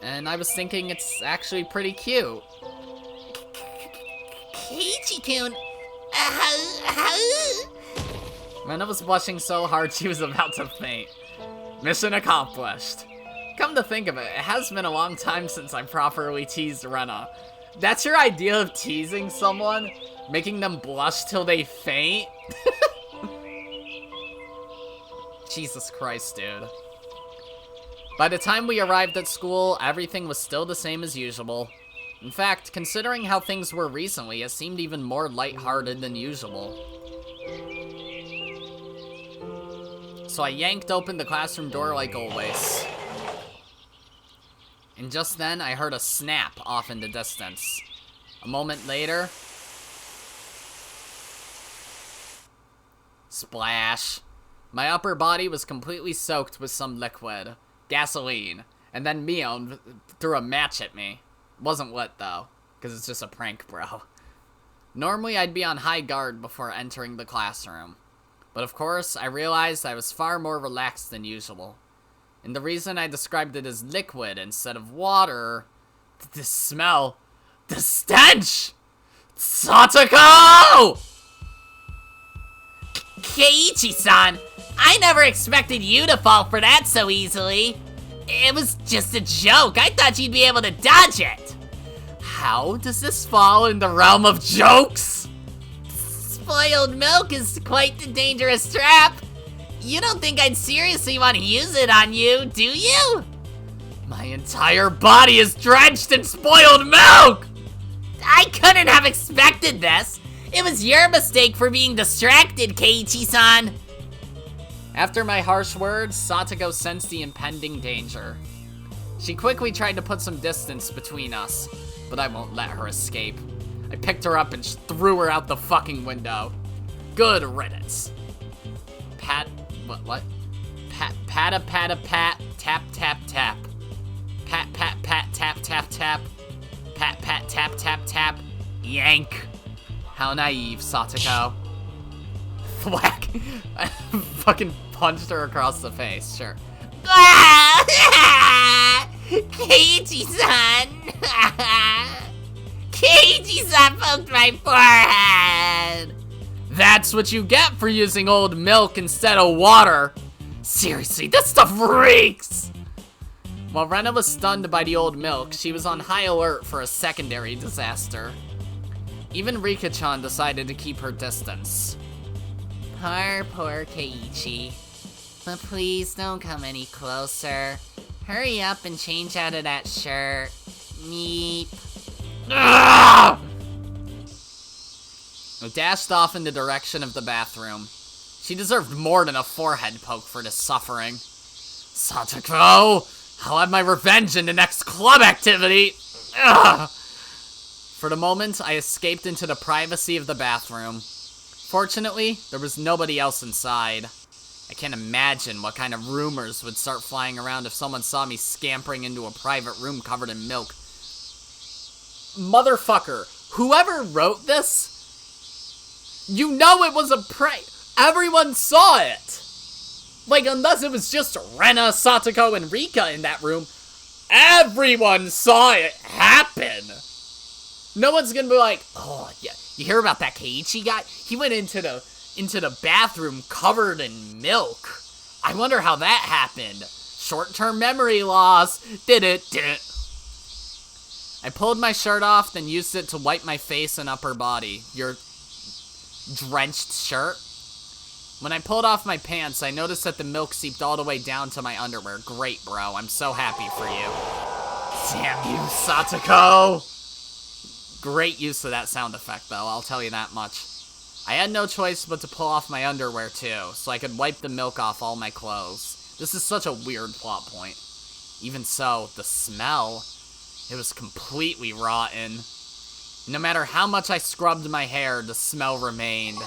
and I was thinking it's actually pretty cute. Keiichi-kun, Rena was blushing so hard she was about to faint. Mission accomplished. Come to think of it, it has been a long time since I properly teased Rena. That's your idea of teasing someone? Making them blush till they faint? Jesus Christ, dude. By the time we arrived at school, everything was still the same as usual. In fact, considering how things were recently, it seemed even more lighthearted than usual. So I yanked open the classroom door like always. And just then, I heard a snap off in the distance. A moment later... Splash. My upper body was completely soaked with some liquid. Gasoline. And then Mion threw a match at me. Wasn't lit, though. Because it's just a prank, bro. Normally, I'd be on high guard before entering the classroom. But of course, I realized I was far more relaxed than usual. And the reason I described it as liquid instead of water... The smell... The stench! Satoko! Keiichi-san, I never expected you to fall for that so easily. It was just a joke. I thought you'd be able to dodge it. How does this fall in the realm of jokes? Spoiled milk is quite the dangerous trap. You don't think I'd seriously want to use it on you, do you? My entire body is drenched in spoiled milk! I couldn't have expected this. It was your mistake for being distracted, Keiichi-san. After my harsh words, Satoko sensed the impending danger. She quickly tried to put some distance between us, but I won't let her escape. I picked her up and threw her out the fucking window. Good riddance. What? Patta, pat, tap, tap, tap. Pat, tap, tap, tap. Pat, tap, tap, tap. Yank. How naive, Satoko. Thwack. I fucking punched her across the face, sure. Keiichi-san! Keiichi-san poked my forehead! That's what you get for using old milk instead of water. Seriously, this stuff reeks! While Rena was stunned by the old milk, she was on high alert for a secondary disaster. Even Rika-chan decided to keep her distance. Poor Keiichi. But please don't come any closer. Hurry up and change out of that shirt. Meep. I dashed off in the direction of the bathroom. She deserved more than a forehead poke for this suffering. Satoko! I'll have my revenge in the next club activity! Ugh. For the moment, I escaped into the privacy of the bathroom. Fortunately, there was nobody else inside. I can't imagine what kind of rumors would start flying around if someone saw me scampering into a private room covered in milk. Motherfucker, whoever wrote this, you know it was a prank. Everyone saw it. Like, unless it was just Rena, Satoko, and Rika in that room, everyone saw it happen. No one's gonna be like, oh, yeah, you hear about that Keiichi guy? He went into the bathroom covered in milk. I wonder how that happened. Short-term memory loss. Did it. I pulled my shirt off, then used it to wipe my face and upper body. Your drenched shirt? When I pulled off my pants, I noticed that the milk seeped all the way down to my underwear. Great, bro. I'm so happy for you. Damn you, Satoko! Great use of that sound effect, though, I'll tell you that much. I had no choice but to pull off my underwear, too, so I could wipe the milk off all my clothes. This is such a weird plot point. Even so, the smell, it was completely rotten. No matter how much I scrubbed my hair, the smell remained.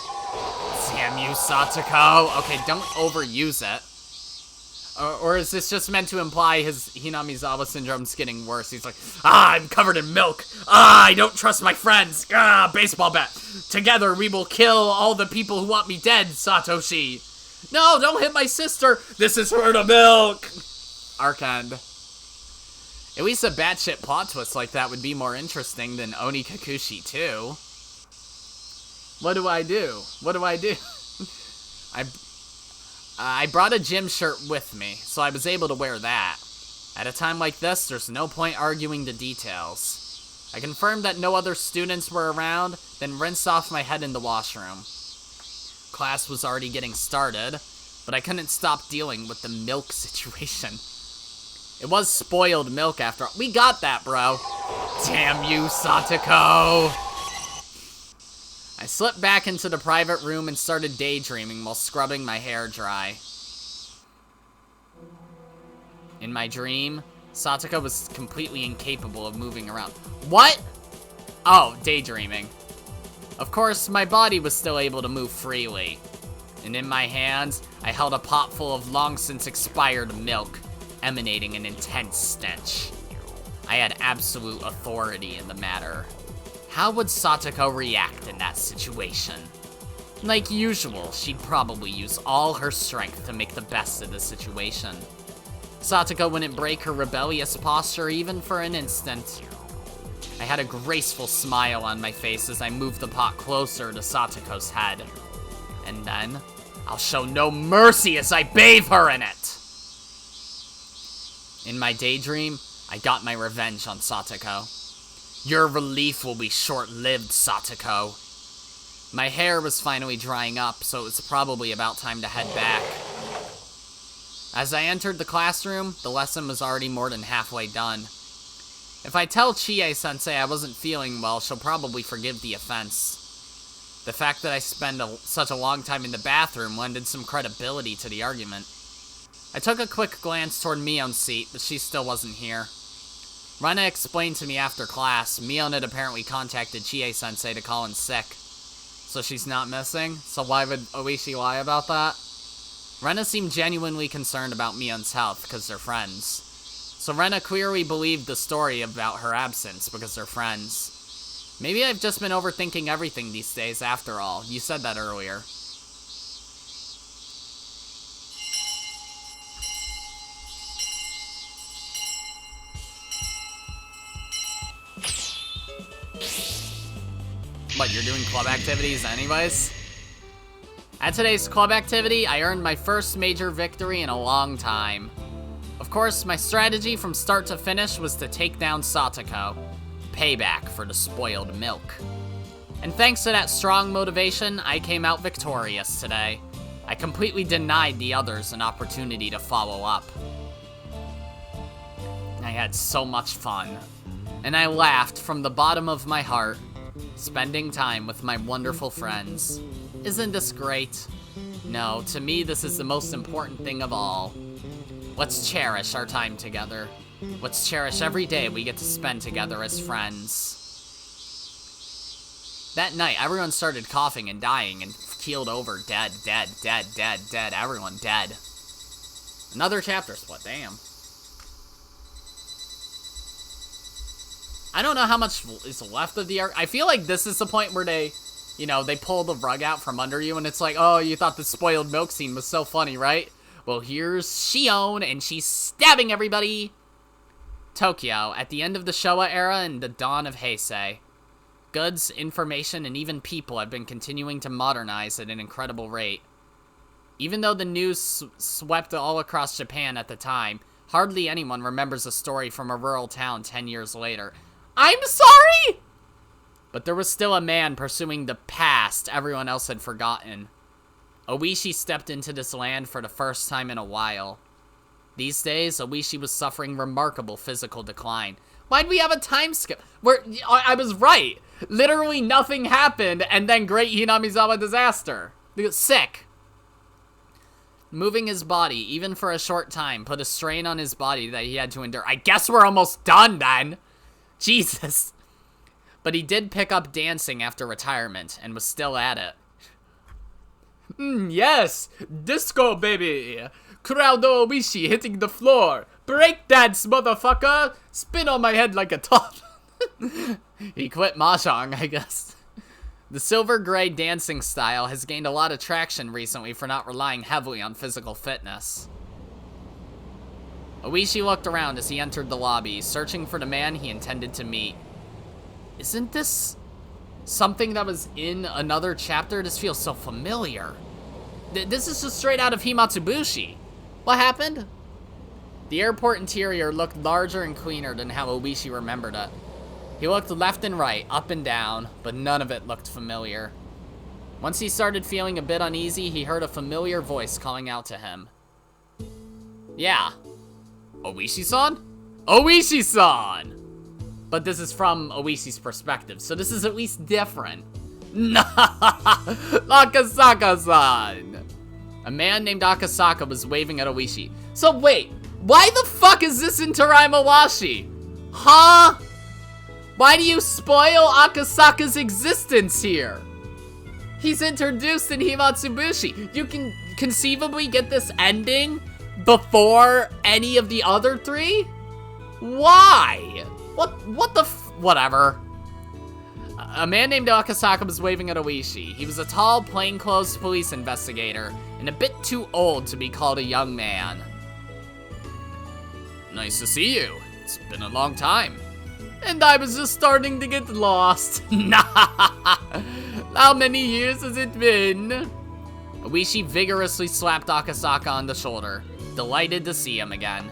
Damn you, Satoko! Okay, don't overuse it. Or is this just meant to imply his Hinamizawa syndrome's getting worse? He's like, I'm covered in milk. I don't trust my friends. Baseball bat. Together we will kill all the people who want me dead, Satoshi. No, don't hit my sister. This is for the milk. Arc end. At least a batshit plot twist like that would be more interesting than Oni Kakushi 2. What do I do? What do I do? I brought a gym shirt with me, so I was able to wear that. At a time like this, there's no point arguing the details. I confirmed that no other students were around, then rinsed off my head in the washroom. Class was already getting started, but I couldn't stop dealing with the milk situation. It was spoiled milk after all. We got that, bro. Damn you, Satoko! I slipped back into the private room and started daydreaming while scrubbing my hair dry. In my dream, Satoko was completely incapable of moving around. What? Oh, daydreaming. Of course, my body was still able to move freely. And in my hands, I held a pot full of long-since expired milk, emanating an intense stench. I had absolute authority in the matter. How would Satoko react in that situation? Like usual, she'd probably use all her strength to make the best of the situation. Satoko wouldn't break her rebellious posture even for an instant. I had a graceful smile on my face as I moved the pot closer to Satoko's head. And then, I'll show no mercy as I bathe her in it! In my daydream, I got my revenge on Satoko. Your relief will be short-lived, Satoko. My hair was finally drying up, so it was probably about time to head back. As I entered the classroom, the lesson was already more than halfway done. If I tell Chie-sensei I wasn't feeling well, she'll probably forgive the offense. The fact that I spent such a long time in the bathroom lended some credibility to the argument. I took a quick glance toward Mion's seat, but she still wasn't here. Rena explained to me after class, Mion had apparently contacted Chie-sensei to call in sick. So she's not missing? So why would Oishi lie about that? Rena seemed genuinely concerned about Mion's health, because they're friends. So Rena clearly believed the story about her absence, because they're friends. Maybe I've just been overthinking everything these days after all. You said that earlier. What, you're doing club activities anyways? At today's club activity, I earned my first major victory in a long time. Of course, my strategy from start to finish was to take down Satoko. Payback for the spoiled milk. And thanks to that strong motivation, I came out victorious today. I completely denied the others an opportunity to follow up. I had so much fun. And I laughed from the bottom of my heart, spending time with my wonderful friends. Isn't this great? No, to me this is the most important thing of all. Let's cherish our time together. Let's cherish every day we get to spend together as friends. That night, everyone started coughing and dying and keeled over dead, dead, dead, dead, dead, everyone dead. Another chapter split, damn. I don't know how much is left of the arc. I feel like this is the point where they, you know, they pull the rug out from under you and it's like, oh, you thought the spoiled milk scene was so funny, right? Well, here's Shion and she's stabbing everybody. Tokyo, at the end of the Showa era and the dawn of Heisei. Goods, information, and even people have been continuing to modernize at an incredible rate. Even though the news swept all across Japan at the time, hardly anyone remembers a story from a rural town 10 years later. I'm sorry! But there was still a man pursuing the past everyone else had forgotten. Oishi stepped into this land for the first time in a while. These days, Oishi was suffering remarkable physical decline. Why'd we have a time skip? I was right. Literally nothing happened, and then Great Hinamizawa disaster. Sick. Moving his body, even for a short time, put a strain on his body that he had to endure. I guess we're almost done, then. Jesus. But he did pick up dancing after retirement, and was still at it. Yes, disco, baby. Crowdo Oishi hitting the floor. Breakdance, motherfucker. Spin on my head like a top. He quit mahjong, I guess. The silver gray dancing style has gained a lot of traction recently for not relying heavily on physical fitness. Oishi looked around as he entered the lobby, searching for the man he intended to meet. Isn't this something that was in another chapter? This feels so familiar. This is just straight out of Himatsubushi. What happened? The airport interior looked larger and cleaner than how Oishi remembered it. He looked left and right, up and down, but none of it looked familiar. Once he started feeling a bit uneasy, he heard a familiar voice calling out to him. Yeah. Oishi-san? Oishi-san! But this is from Oishi's perspective, so this is at least different. Akasaka-san! A man named Akasaka was waving at Oishi. So wait, why the fuck is this in Taraimawashi? Huh? Why do you spoil Akasaka's existence here? He's introduced in Himatsubushi. You can conceivably get this ending before any of the other three? Why? What the whatever. A man named Akasaka was waving at Oishi. He was a tall, plainclothes police investigator, and a bit too old to be called a young man. Nice to see you. It's been a long time. And I was just starting to get lost. How many years has it been? Oishi vigorously slapped Akasaka on the shoulder, delighted to see him again.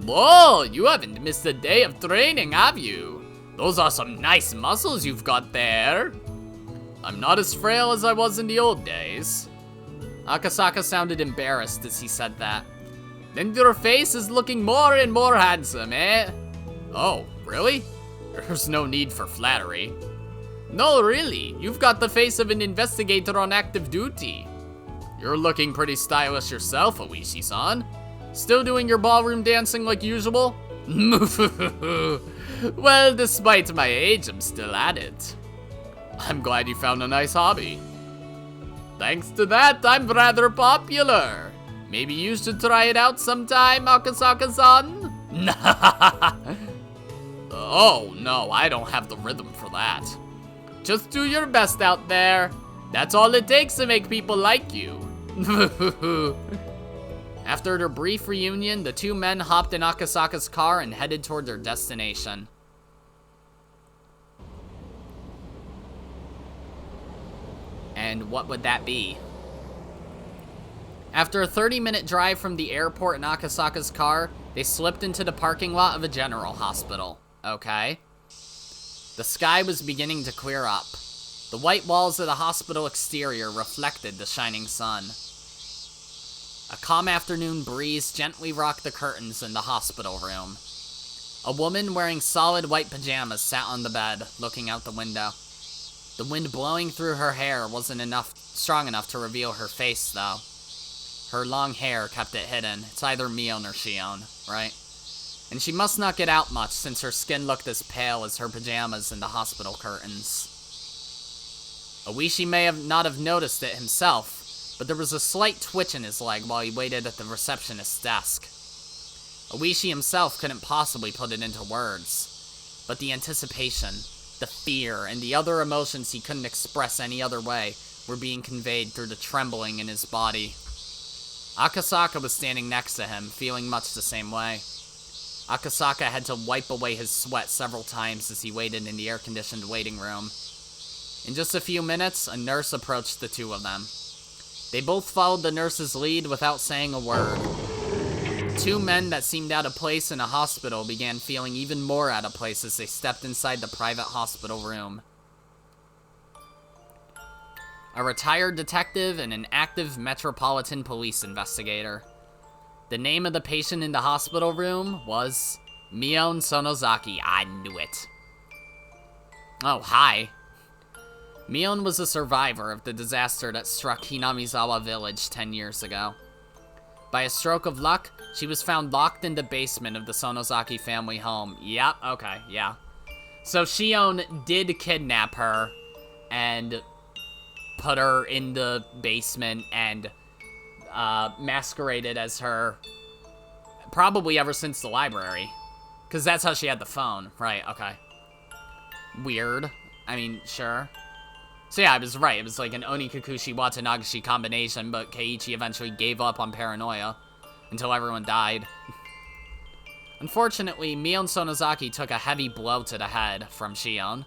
Whoa, you haven't missed a day of training, have you? Those are some nice muscles you've got there. I'm not as frail as I was in the old days. Akasaka sounded embarrassed as he said that. Then your face is looking more and more handsome, eh? Oh, really? There's no need for flattery. No, really. You've got the face of an investigator on active duty. You're looking pretty stylish yourself, Oishi-san. Still doing your ballroom dancing like usual? Well, despite my age, I'm still at it. I'm glad you found a nice hobby. Thanks to that, I'm rather popular. Maybe you should try it out sometime, Akasaka-san? Oh, no, I don't have the rhythm for that. Just do your best out there. That's all it takes to make people like you. After their brief reunion, the two men hopped in Akasaka's car and headed toward their destination. And what would that be? After a 30-minute drive from the airport in Akasaka's car, they slipped into the parking lot of a general hospital. Okay. The sky was beginning to clear up. The white walls of the hospital exterior reflected the shining sun. A calm afternoon breeze gently rocked the curtains in the hospital room. A woman wearing solid white pajamas sat on the bed, looking out the window. The wind blowing through her hair wasn't strong enough to reveal her face, though. Her long hair kept it hidden. It's either Mion or Shion, right? And she must not get out much since her skin looked as pale as her pajamas and the hospital curtains. Oishi may not have noticed it himself, but there was a slight twitch in his leg while he waited at the receptionist's desk. Oishi himself couldn't possibly put it into words, but the anticipation, the fear, and the other emotions he couldn't express any other way were being conveyed through the trembling in his body. Akasaka was standing next to him, feeling much the same way. Akasaka had to wipe away his sweat several times as he waited in the air-conditioned waiting room. In just a few minutes, a nurse approached the two of them. They both followed the nurse's lead without saying a word. Two men that seemed out of place in a hospital began feeling even more out of place as they stepped inside the private hospital room. A retired detective and an active Metropolitan Police investigator. The name of the patient in the hospital room was Mion Sonozaki. I knew it. Oh, hi. Mion was a survivor of the disaster that struck Hinamizawa Village 10 years ago. By a stroke of luck, she was found locked in the basement of the Sonozaki family home. Yep, okay, yeah. So Shion did kidnap her and put her in the basement and masqueraded as her probably ever since the library. Because that's how she had the phone. Right, okay. Weird. I mean, sure. So yeah, I was right. It was like an Onikakushi-Watanagashi combination, but Keiichi eventually gave up on paranoia until everyone died. Unfortunately, Mion Sonozaki took a heavy blow to the head from Shion.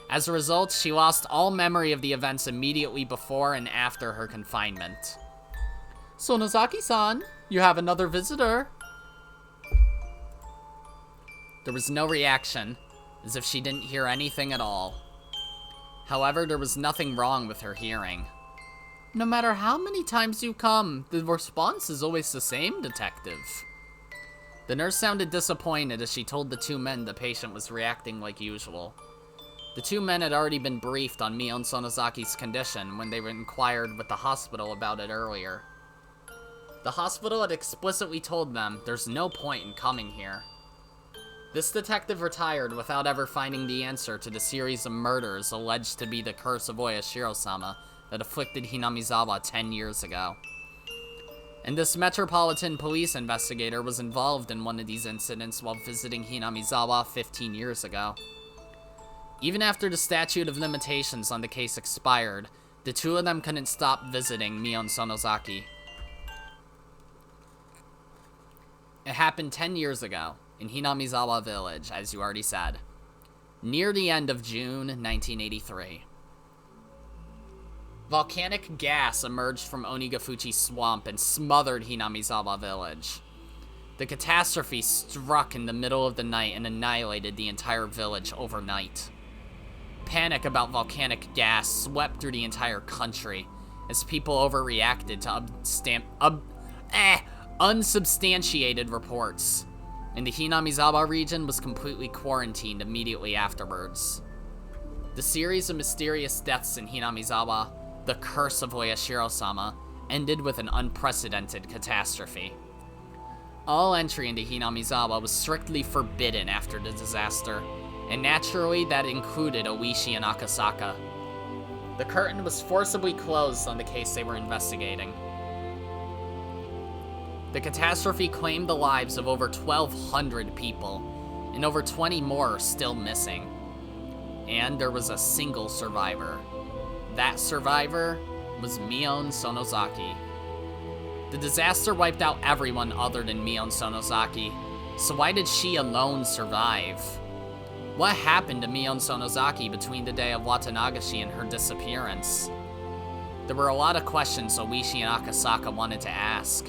As a result, she lost all memory of the events immediately before and after her confinement. Sonozaki-san, you have another visitor. There was no reaction, as if she didn't hear anything at all. However, there was nothing wrong with her hearing. No matter how many times you come, the response is always the same, detective. The nurse sounded disappointed as she told the two men the patient was reacting like usual. The two men had already been briefed on Mion Sonozaki's condition when they were inquired with the hospital about it earlier. The hospital had explicitly told them there's no point in coming here. This detective retired without ever finding the answer to the series of murders alleged to be the curse of Oyashiro-sama that afflicted Hinamizawa 10 years ago. And this Metropolitan Police investigator was involved in one of these incidents while visiting Hinamizawa 15 years ago. Even after the statute of limitations on the case expired, the two of them couldn't stop visiting Mion Sonozaki. It happened 10 years ago, in Hinamizawa Village, as you already said, near the end of June 1983. Volcanic gas emerged from Onigafuchi Swamp and smothered Hinamizawa Village. The catastrophe struck in the middle of the night and annihilated the entire village overnight. Panic about volcanic gas swept through the entire country as people overreacted to unsubstantiated reports, and the Hinamizawa region was completely quarantined immediately afterwards. The series of mysterious deaths in Hinamizawa, the curse of Oyashiro-sama, ended with an unprecedented catastrophe. All entry into Hinamizawa was strictly forbidden after the disaster, and naturally that included Oishi and Akasaka. The curtain was forcibly closed on the case they were investigating. The catastrophe claimed the lives of over 1,200 people, and over 20 more are still missing. And there was a single survivor. That survivor was Mion Sonozaki. The disaster wiped out everyone other than Mion Sonozaki, so why did she alone survive? What happened to Mion Sonozaki between the day of Watanagashi and her disappearance? There were a lot of questions Oishi and Akasaka wanted to ask.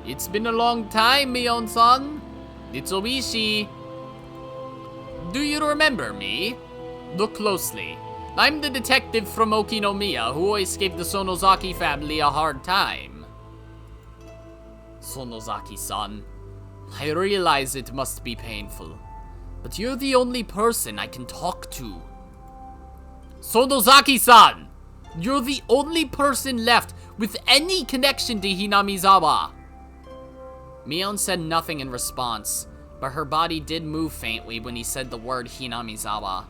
It's been a long time, Mion-san. It's Oishi. Do you remember me? Look closely. I'm the detective from Okinomiya who always gave the Sonozaki family a hard time. Sonozaki-san, I realize it must be painful, but you're the only person I can talk to. Sonozaki-san! You're the only person left with any connection to Hinamizawa. Mion said nothing in response, but her body did move faintly when he said the word Hinamizawa.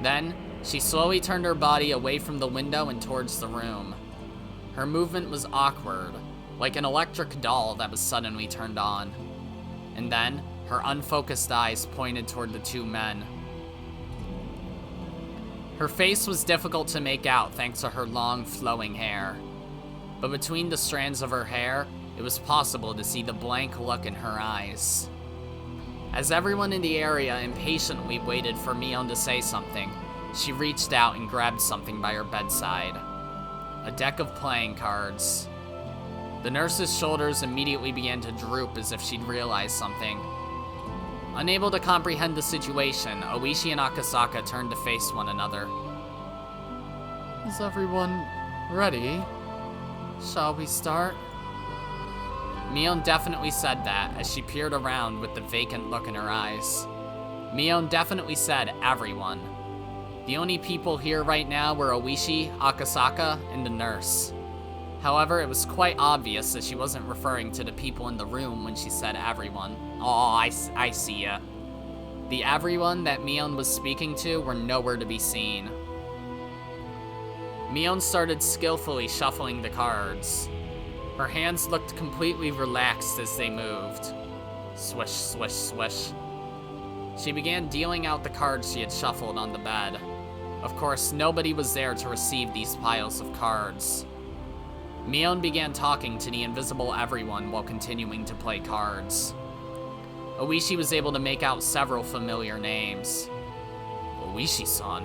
Then, she slowly turned her body away from the window and towards the room. Her movement was awkward, like an electric doll that was suddenly turned on. And then, her unfocused eyes pointed toward the two men. Her face was difficult to make out thanks to her long, flowing hair. But between the strands of her hair, it was possible to see the blank look in her eyes. As everyone in the area impatiently waited for Mion to say something, she reached out and grabbed something by her bedside. A deck of playing cards. The nurse's shoulders immediately began to droop as if she'd realized something. Unable to comprehend the situation, Oishi and Akasaka turned to face one another. Is everyone ready? Shall we start? Mion definitely said that as she peered around with the vacant look in her eyes. Mion definitely said everyone. The only people here right now were Oishi, Akasaka, and the nurse. However, it was quite obvious that she wasn't referring to the people in the room when she said everyone. Oh, I see ya. The everyone that Mion was speaking to were nowhere to be seen. Mion started skillfully shuffling the cards. Her hands looked completely relaxed as they moved. Swish, swish, swish. She began dealing out the cards she had shuffled on the bed. Of course, nobody was there to receive these piles of cards. Mion began talking to the invisible everyone while continuing to play cards. Oishi was able to make out several familiar names. Oishi-san,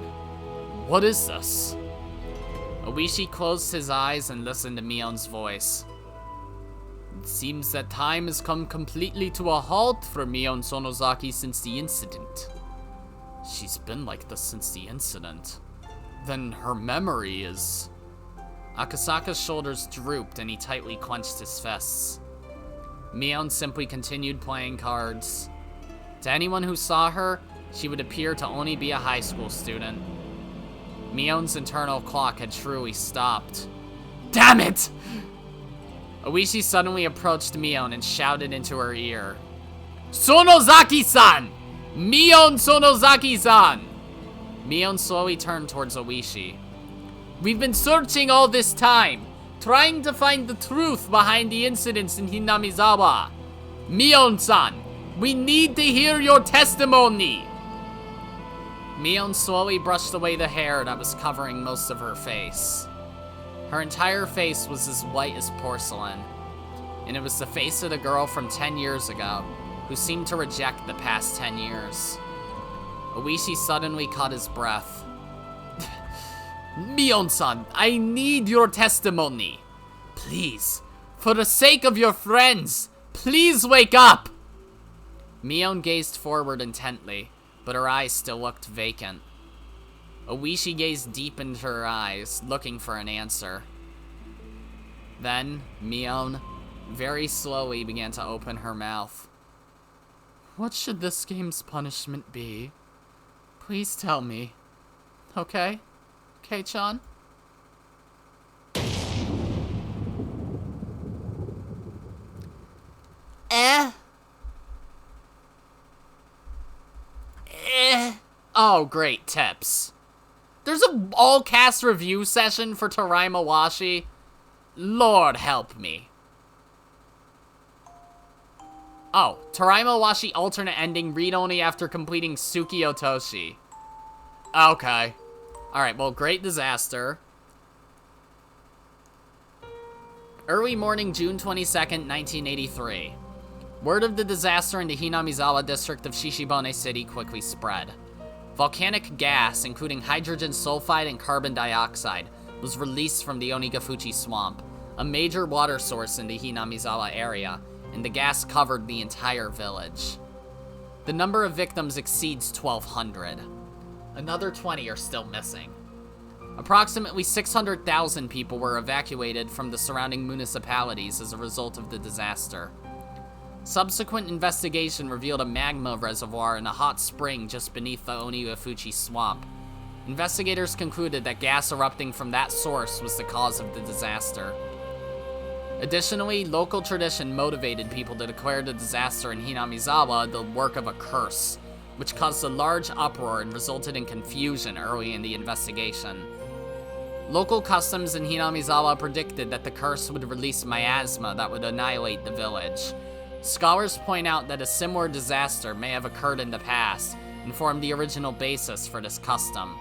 what is this? Oishi closed his eyes and listened to Mion's voice. It seems that time has come completely to a halt for Mion Sonozaki since the incident. She's been like this since the incident. Then her memory is... Akasaka's shoulders drooped and he tightly clenched his fists. Mion simply continued playing cards. To anyone who saw her, she would appear to only be a high school student. Mion's internal clock had truly stopped. Damn it! Oishi suddenly approached Mion and shouted into her ear. Sonozaki-san! Mion Sonozaki-san! Mion slowly turned towards Oishi. We've been searching all this time, trying to find the truth behind the incidents in Hinamizawa. Mion-san, we need to hear your testimony! Mion slowly brushed away the hair that was covering most of her face. Her entire face was as white as porcelain, and it was the face of the girl from 10 years ago, who seemed to reject the past 10 years. Oishi suddenly caught his breath. Mion-san, I need your testimony. Please, for the sake of your friends, please wake up! Mion gazed forward intently, but her eyes still looked vacant. Oishi gazed deep into her eyes, looking for an answer. Then, Mion, very slowly began to open her mouth. What should this game's punishment be? Please tell me. Okay? Kei-chan? Oh, great tips. There's an all-cast review session for Taraimawashi. Lord help me. Oh, Taraimawashi alternate ending, read only after completing Suki Otoshi. Okay. Alright, well, great disaster. Early morning, June 22nd, 1983. Word of the disaster in the Hinamizawa district of Shishibone City quickly spread. Volcanic gas, including hydrogen sulfide and carbon dioxide, was released from the Onigafuchi swamp, a major water source in the Hinamizawa area, and the gas covered the entire village. The number of victims exceeds 1,200. Another 20 are still missing. Approximately 600,000 people were evacuated from the surrounding municipalities as a result of the disaster. Subsequent investigation revealed a magma reservoir in a hot spring just beneath the Onigafuchi swamp. Investigators concluded that gas erupting from that source was the cause of the disaster. Additionally, local tradition motivated people to declare the disaster in Hinamizawa the work of a curse, which caused a large uproar and resulted in confusion early in the investigation. Local customs in Hinamizawa predicted that the curse would release miasma that would annihilate the village. Scholars point out that a similar disaster may have occurred in the past and formed the original basis for this custom.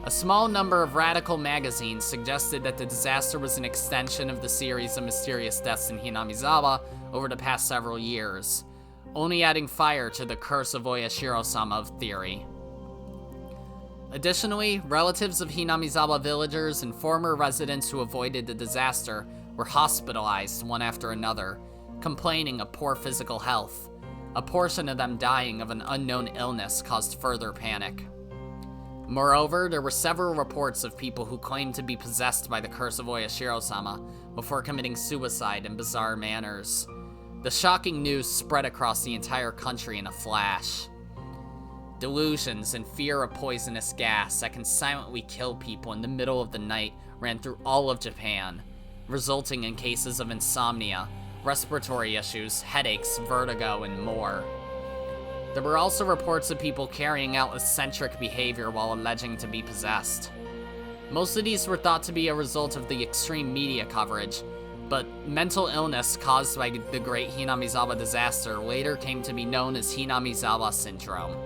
A small number of radical magazines suggested that the disaster was an extension of the series of mysterious deaths in Hinamizawa over the past several years, only adding fire to the curse of Oyashiro-sama theory. Additionally, relatives of Hinamizawa villagers and former residents who avoided the disaster were hospitalized one after another, complaining of poor physical health. A portion of them dying of an unknown illness caused further panic. Moreover, there were several reports of people who claimed to be possessed by the curse of Oyashiro-sama before committing suicide in bizarre manners. The shocking news spread across the entire country in a flash. Delusions and fear of poisonous gas that can silently kill people in the middle of the night ran through all of Japan, resulting in cases of insomnia, respiratory issues, headaches, vertigo, and more. There were also reports of people carrying out eccentric behavior while alleging to be possessed. Most of these were thought to be a result of the extreme media coverage, but mental illness caused by the Great Hinamizawa disaster later came to be known as Hinamizawa syndrome.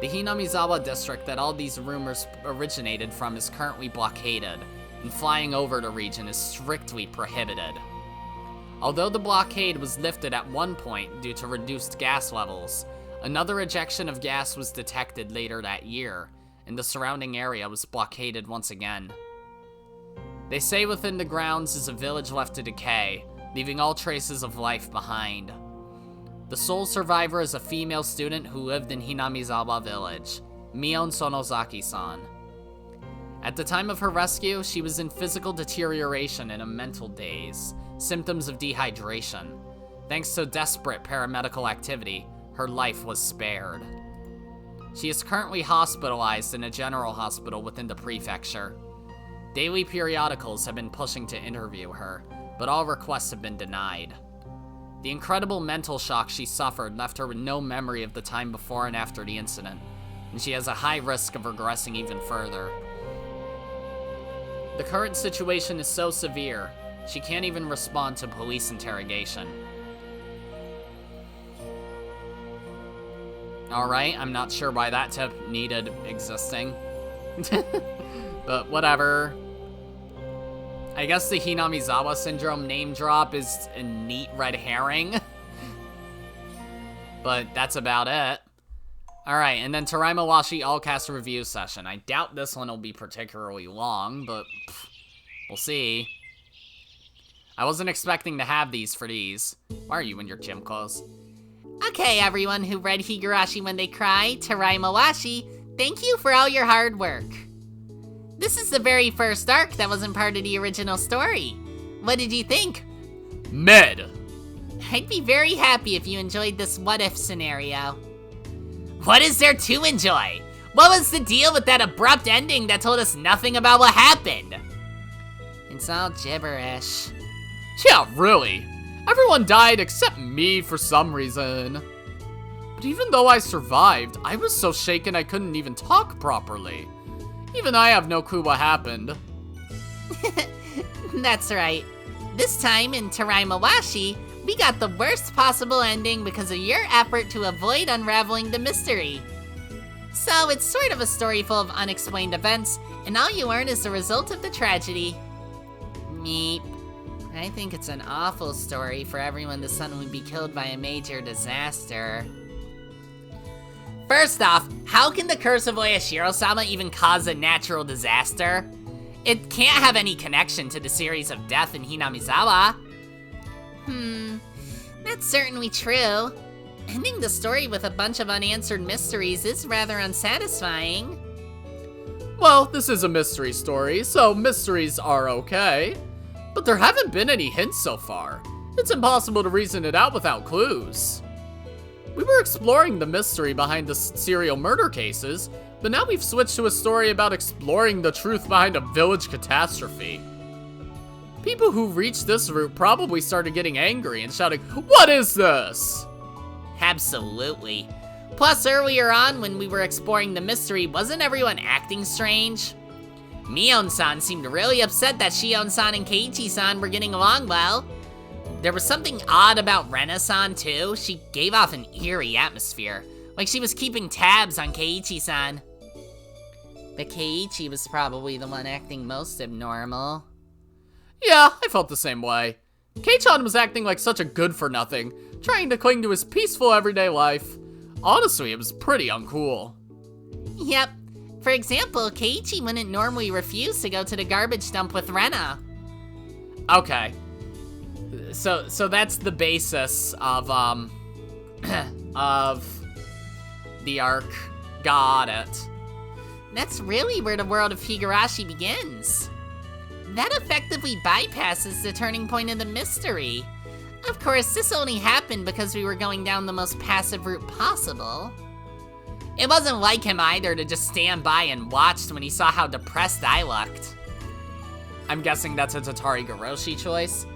The Hinamizawa district that all these rumors originated from is currently blockaded, and flying over the region is strictly prohibited. Although the blockade was lifted at one point due to reduced gas levels, another ejection of gas was detected later that year, and the surrounding area was blockaded once again. They say within the grounds is a village left to decay, leaving all traces of life behind. The sole survivor is a female student who lived in Hinamizawa village, Mion Sonozaki-san. At the time of her rescue, she was in physical deterioration and a mental daze, symptoms of dehydration. Thanks to desperate paramedical activity, her life was spared. She is currently hospitalized in a general hospital within the prefecture. Daily periodicals have been pushing to interview her, but all requests have been denied. The incredible mental shock she suffered left her with no memory of the time before and after the incident, and she has a high risk of regressing even further. The current situation is so severe, she can't even respond to police interrogation. Alright, I'm not sure why that tip needed existing. But whatever. I guess the Hinamizawa syndrome name drop is a neat red herring. But that's about it. Alright, and then Taraimawashi all-cast review session. I doubt this one will be particularly long, but we'll see. I wasn't expecting to have these for these. Why are you in your gym clothes? Okay, everyone who read Higurashi When They Cry, Taraimawashi, thank you for all your hard work. This is the very first arc that wasn't part of the original story. What did you think? Mid! I'd be very happy if you enjoyed this what-if scenario. What is there to enjoy? What was the deal with that abrupt ending that told us nothing about what happened? It's all gibberish. Yeah, really. Everyone died except me for some reason. But even though I survived, I was so shaken I couldn't even talk properly. Even I have no clue what happened. That's right. This time in Taraimawashi, we got the worst possible ending because of your effort to avoid unraveling the mystery. So it's sort of a story full of unexplained events, and all you learn is the result of the tragedy. Meep. I think it's an awful story for everyone to suddenly be killed by a major disaster. First off, how can the curse of Oyashiro-sama even cause a natural disaster? It can't have any connection to the series of death in Hinamizawa. That's certainly true. Ending the story with a bunch of unanswered mysteries is rather unsatisfying. Well, this is a mystery story, so mysteries are okay. But there haven't been any hints so far. It's impossible to reason it out without clues. We were exploring the mystery behind the serial murder cases, but now we've switched to a story about exploring the truth behind a village catastrophe. People who reached this route probably started getting angry and shouting, "What is this?" Absolutely. Plus, earlier on when we were exploring the mystery, wasn't everyone acting strange? Mion-san seemed really upset that Shion-san and Keiichi-san were getting along well. There was something odd about Rena-san too. She gave off an eerie atmosphere, like she was keeping tabs on Keiichi-san. But Keiichi was probably the one acting most abnormal. Yeah, I felt the same way. Kei-chan was acting like such a good-for-nothing, trying to cling to his peaceful everyday life. Honestly, it was pretty uncool. Yep. For example, Keiichi wouldn't normally refuse to go to the garbage dump with Rena. Okay. So that's the basis of, of the arc. Got it. That's really where the world of Higurashi begins. That effectively bypasses the turning point of the mystery. Of course, this only happened because we were going down the most passive route possible. It wasn't like him either to just stand by and watch when he saw how depressed I looked. I'm guessing that's a Taraimawashi choice.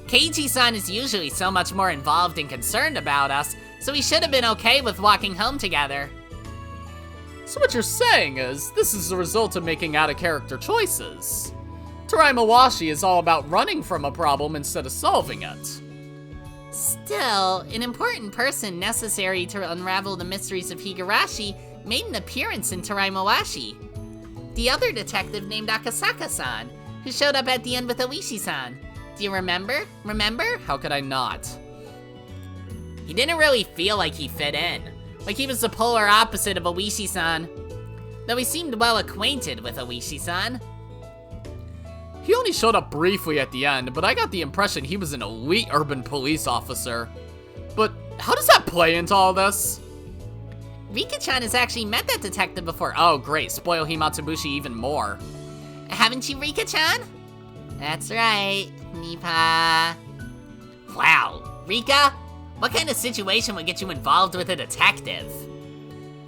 Keiichi-san is usually so much more involved and concerned about us, so he should have been okay with walking home together. So what you're saying is, this is the result of making out-of-character choices. Taraimawashi is all about running from a problem instead of solving it. Still, an important person necessary to unravel the mysteries of Higurashi made an appearance in Taraimawashi. The other detective named Akasaka-san, who showed up at the end with Oishi-san. Do you remember? How could I not? He didn't really feel like he fit in. Like he was the polar opposite of Oishi-san. Though he seemed well acquainted with Oishi-san. He only showed up briefly at the end, but I got the impression he was an elite urban police officer. But how does that play into all this? Rika-chan has actually met that detective before. Oh great, spoil Himatsubushi even more. Haven't you, Rika-chan? That's right, Nipa. Wow, Rika? What kind of situation would get you involved with a detective?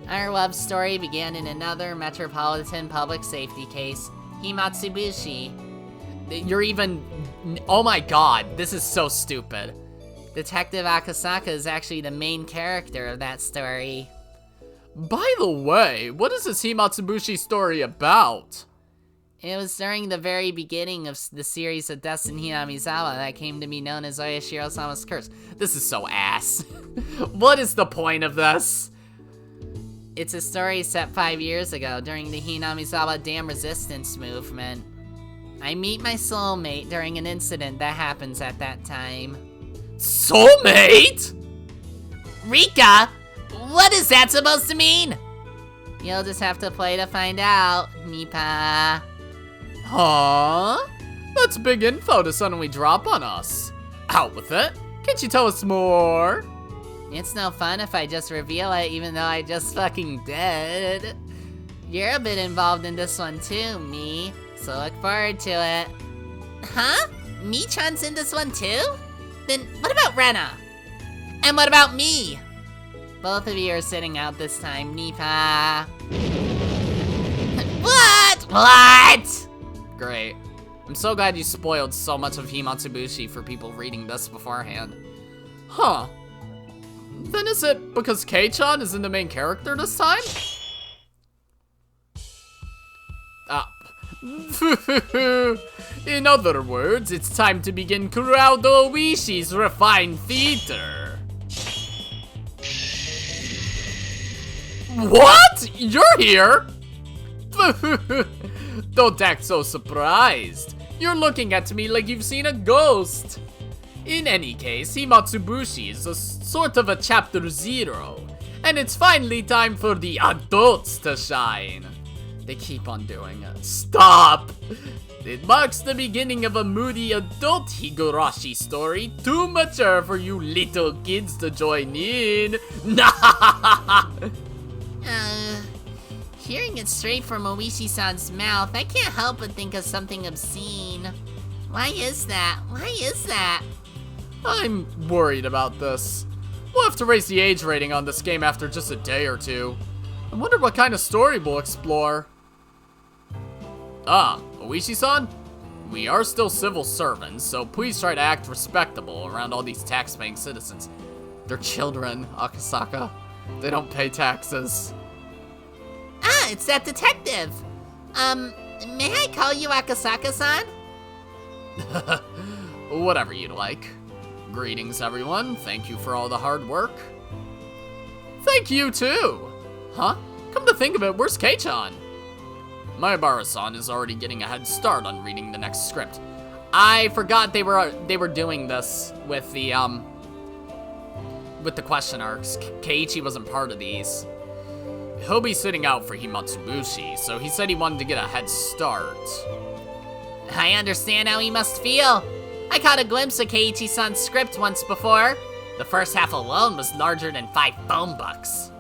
Our love story began in another metropolitan public safety case, Himatsubushi. You're even... Oh my god, this is so stupid. Detective Akasaka is actually the main character of that story. By the way, what is this Himatsubushi story about? It was during the very beginning of the series of Deaths in Hinamizawa that came to be known as Oyashiro-sama's Curse. This is so ass. What is the point of this? It's a story set 5 years ago during the Hinamizawa Dam Resistance Movement. I meet my soulmate during an incident that happens at that time. Soulmate? Rika, what is that supposed to mean? You'll just have to play to find out, Nipa. Huh? That's big info to suddenly drop on us. Out with it. Can't you tell us more? It's no fun if I just reveal it, even though I just fucking did. You're a bit involved in this one too, me. So look forward to it. Huh? Mi-chan's in this one too? Then what about Rena? And what about me? Both of you are sitting out this time, Nipa. What? Great. I'm so glad you spoiled so much of Himatsubushi for people reading this beforehand. Huh. Then is it because Kei-chan isn't the main character this time? In other words, it's time to begin Kuraudo Oishi's refined theater. What? You're here? Don't act so surprised. You're looking at me like you've seen a ghost. In any case, Himatsubushi is a sort of a chapter 0, and it's finally time for the adults to shine. They keep on doing it. Stop! It marks the beginning of a moody adult Higurashi story, too mature for you little kids to join in. Hearing it straight from Oishi-san's mouth, I can't help but think of something obscene. Why is that? Why is that? I'm worried about this. We'll have to raise the age rating on this game after just a day or two. I wonder what kind of story we'll explore. Ah, Oishi-san? We are still civil servants, so please try to act respectable around all these tax-paying citizens. They're children, Akasaka. They don't pay taxes. Ah, it's that detective. May I call you Akasaka-san? Whatever you'd like. Greetings, everyone. Thank you for all the hard work. Thank you, too. Huh? Come to think of it, where's Keiichi? Maebara-san is already getting a head start on reading the next script. I forgot they were doing this with the question arcs. Keiichi wasn't part of these. He'll be sitting out for Himatsubushi, so he said he wanted to get a head start. I understand how he must feel. I caught a glimpse of Keiichi-san's script once before. The first half alone was larger than 5 phone books.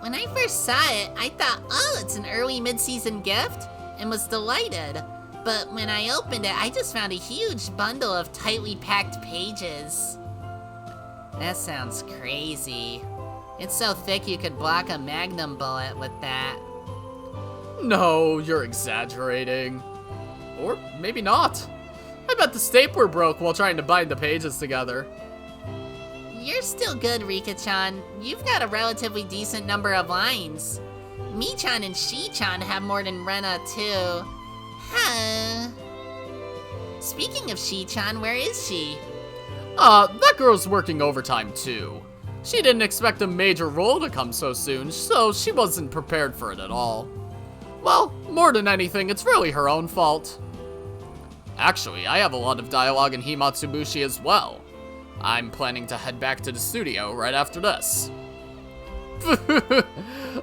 When I first saw it, I thought, oh, it's an early mid-season gift, and was delighted. But when I opened it, I just found a huge bundle of tightly packed pages. That sounds crazy. It's so thick you could block a magnum bullet with that. No, you're exaggerating. Or maybe not. I bet the stapler broke while trying to bind the pages together. You're still good, Rika-chan. You've got a relatively decent number of lines. Mi-chan and Shi-chan have more than Rena, too. Huh. Speaking of Shi-chan, where is she? That girl's working overtime, too. She didn't expect a major role to come so soon, so she wasn't prepared for it at all. Well, more than anything, it's really her own fault. Actually, I have a lot of dialogue in Himatsubushi as well. I'm planning to head back to the studio right after this.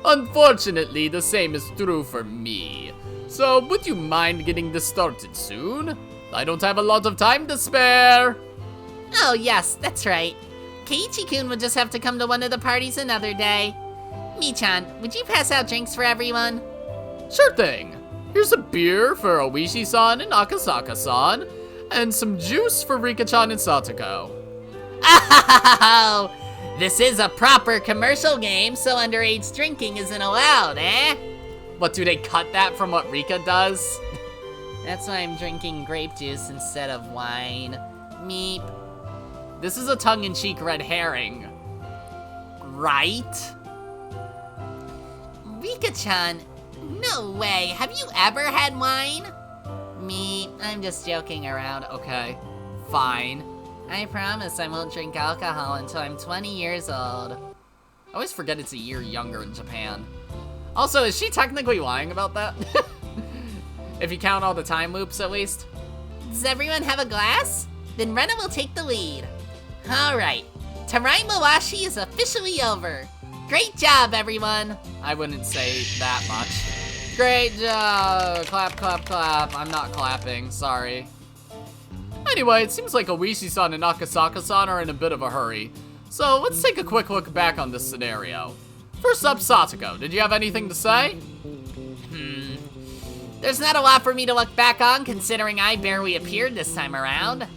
Unfortunately, the same is true for me. So, would you mind getting this started soon? I don't have a lot of time to spare. Oh yes, that's right. Keiichi-kun would just have to come to one of the parties another day. Mi-chan, would you pass out drinks for everyone? Sure thing. Here's a beer for Oishi-san and Akasaka-san, and some juice for Rika-chan and Satoko. Oh, this is a proper commercial game, so underage drinking isn't allowed, eh? What, do they cut that from what Rika does? That's why I'm drinking grape juice instead of wine. Meep. This is a tongue-in-cheek red herring. Right? Rika-chan, no way. Have you ever had wine? Meep, I'm just joking around. Okay, fine. I promise I won't drink alcohol until I'm 20 years old. I always forget it's a year younger in Japan. Also, is she technically lying about that? If you count all the time loops, at least. Does everyone have a glass? Then Rena will take the lead. Alright, Taraimawashi is officially over. Great job, everyone. I wouldn't say that much. Great job. Clap, clap, clap. I'm not clapping, sorry. Anyway, it seems like Oishi-san and Akasaka-san are in a bit of a hurry. So let's take a quick look back on this scenario. First up, Satoko, did you have anything to say? There's not a lot for me to look back on, considering I barely appeared this time around.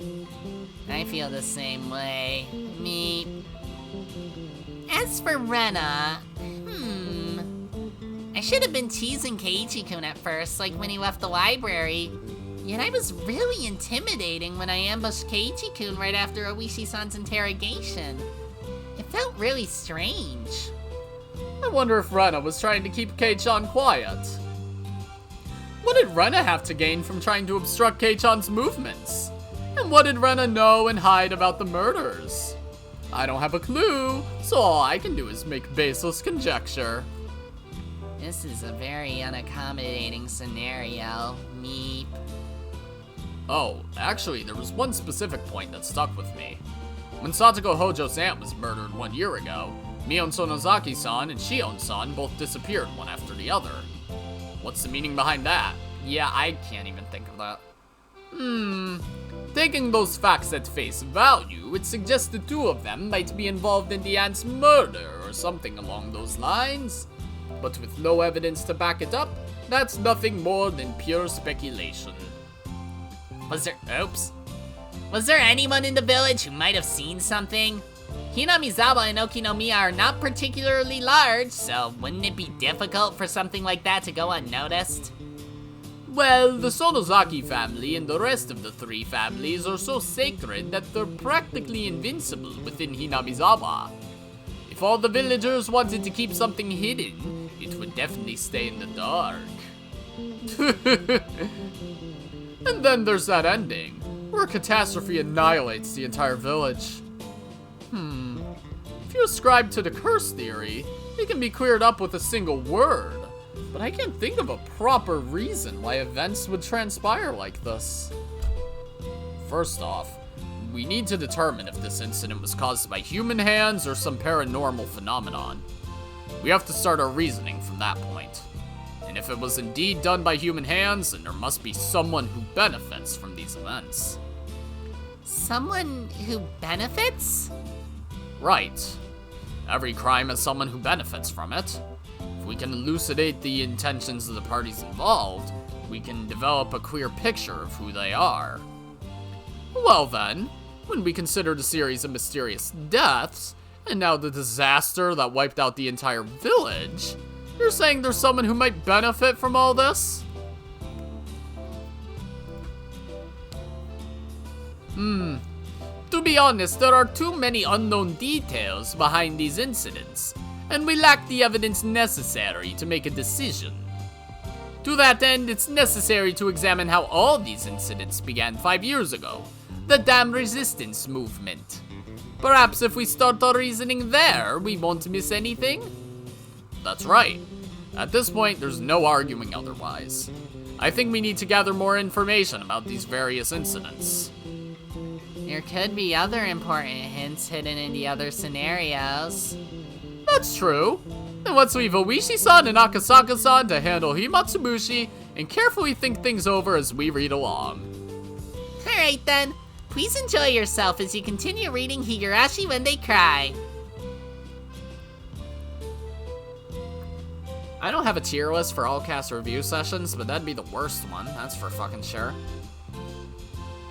I feel the same way. Me. As for Rena, I should have been teasing Keiichi-kun at first, like when he left the library. Yet I was really intimidating when I ambushed Keiichi-kun right after Oishi-san's interrogation. It felt really strange. I wonder if Rena was trying to keep Kei-chan quiet. What did Rena have to gain from trying to obstruct Kei-chan's movements? And what did Rena know and hide about the murders? I don't have a clue, so all I can do is make baseless conjecture. This is a very unaccommodating scenario. Meep. Oh, actually, there was one specific point that stuck with me. When Satoko Hojo's aunt was murdered 1 year ago, Mion Sonozaki-san and Shion-san both disappeared one after the other. What's the meaning behind that? Yeah, I can't even think of that. Taking those facts at face value, it suggests the two of them might be involved in the aunt's murder or something along those lines. But with no evidence to back it up, that's nothing more than pure speculation. Was there anyone in the village who might have seen something? Hinamizawa and Okinomiya are not particularly large, so wouldn't it be difficult for something like that to go unnoticed? Well, the Sonozaki family and the rest of the three families are so sacred that they're practically invincible within Hinamizawa. If all the villagers wanted to keep something hidden, it would definitely stay in the dark. And then there's that ending, where a catastrophe annihilates the entire village. If you ascribe to the curse theory, it can be cleared up with a single word. But I can't think of a proper reason why events would transpire like this. First off, we need to determine if this incident was caused by human hands or some paranormal phenomenon. We have to start our reasoning from that point. And if it was indeed done by human hands, then there must be someone who benefits from these events. Someone who benefits? Right. Every crime has someone who benefits from it. If we can elucidate the intentions of the parties involved, we can develop a clear picture of who they are. Well then, when we consider the series of mysterious deaths, and now the disaster that wiped out the entire village, you're saying there's someone who might benefit from all this? To be honest, there are too many unknown details behind these incidents, and we lack the evidence necessary to make a decision. To that end, it's necessary to examine how all these incidents began 5 years ago, the Dam Resistance movement. Perhaps if we start our reasoning there, we won't miss anything? That's right. At this point, there's no arguing otherwise. I think we need to gather more information about these various incidents. There could be other important hints hidden in the other scenarios. That's true. Then let's leave Oishi-san and Akasaka-san to handle Himatsubushi and carefully think things over as we read along. Alright then, please enjoy yourself as you continue reading Higurashi When They Cry. I don't have a tier list for all cast review sessions, but that'd be the worst one, that's for fucking sure.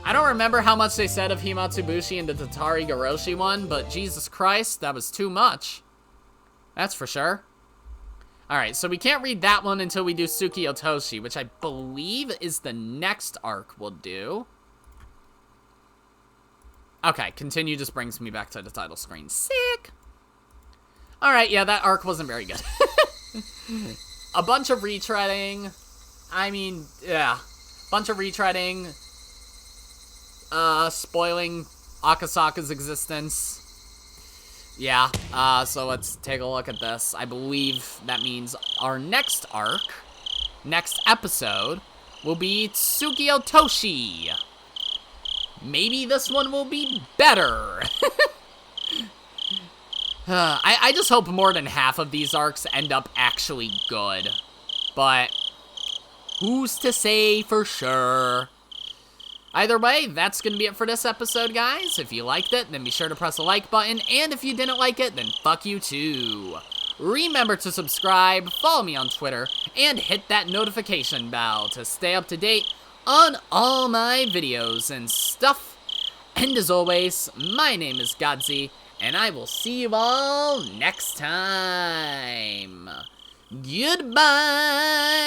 I don't remember how much they said of Himatsubushi in the Taraimawashi one, but Jesus Christ, that was too much. That's for sure. Alright, so we can't read that one until we do Suki Otoshi, which I believe is the next arc we'll do. Okay, continue just brings me back to the title screen. Sick! Alright, yeah, that arc wasn't very good. A bunch of retreading. I mean, yeah. Bunch of retreading. Spoiling Akasaka's existence. Yeah, so let's take a look at this. I believe that means our next arc, next episode, will be Tsuki Otoshi. Maybe this one will be better. I just hope more than half of these arcs end up actually good. But who's to say for sure? Either way, that's going to be it for this episode, guys. If you liked it, then be sure to press the like button. And if you didn't like it, then fuck you too. Remember to subscribe, follow me on Twitter, and hit that notification bell to stay up to date on all my videos and stuff. And as always, my name is Godzi, and I will see you all next time. Goodbye!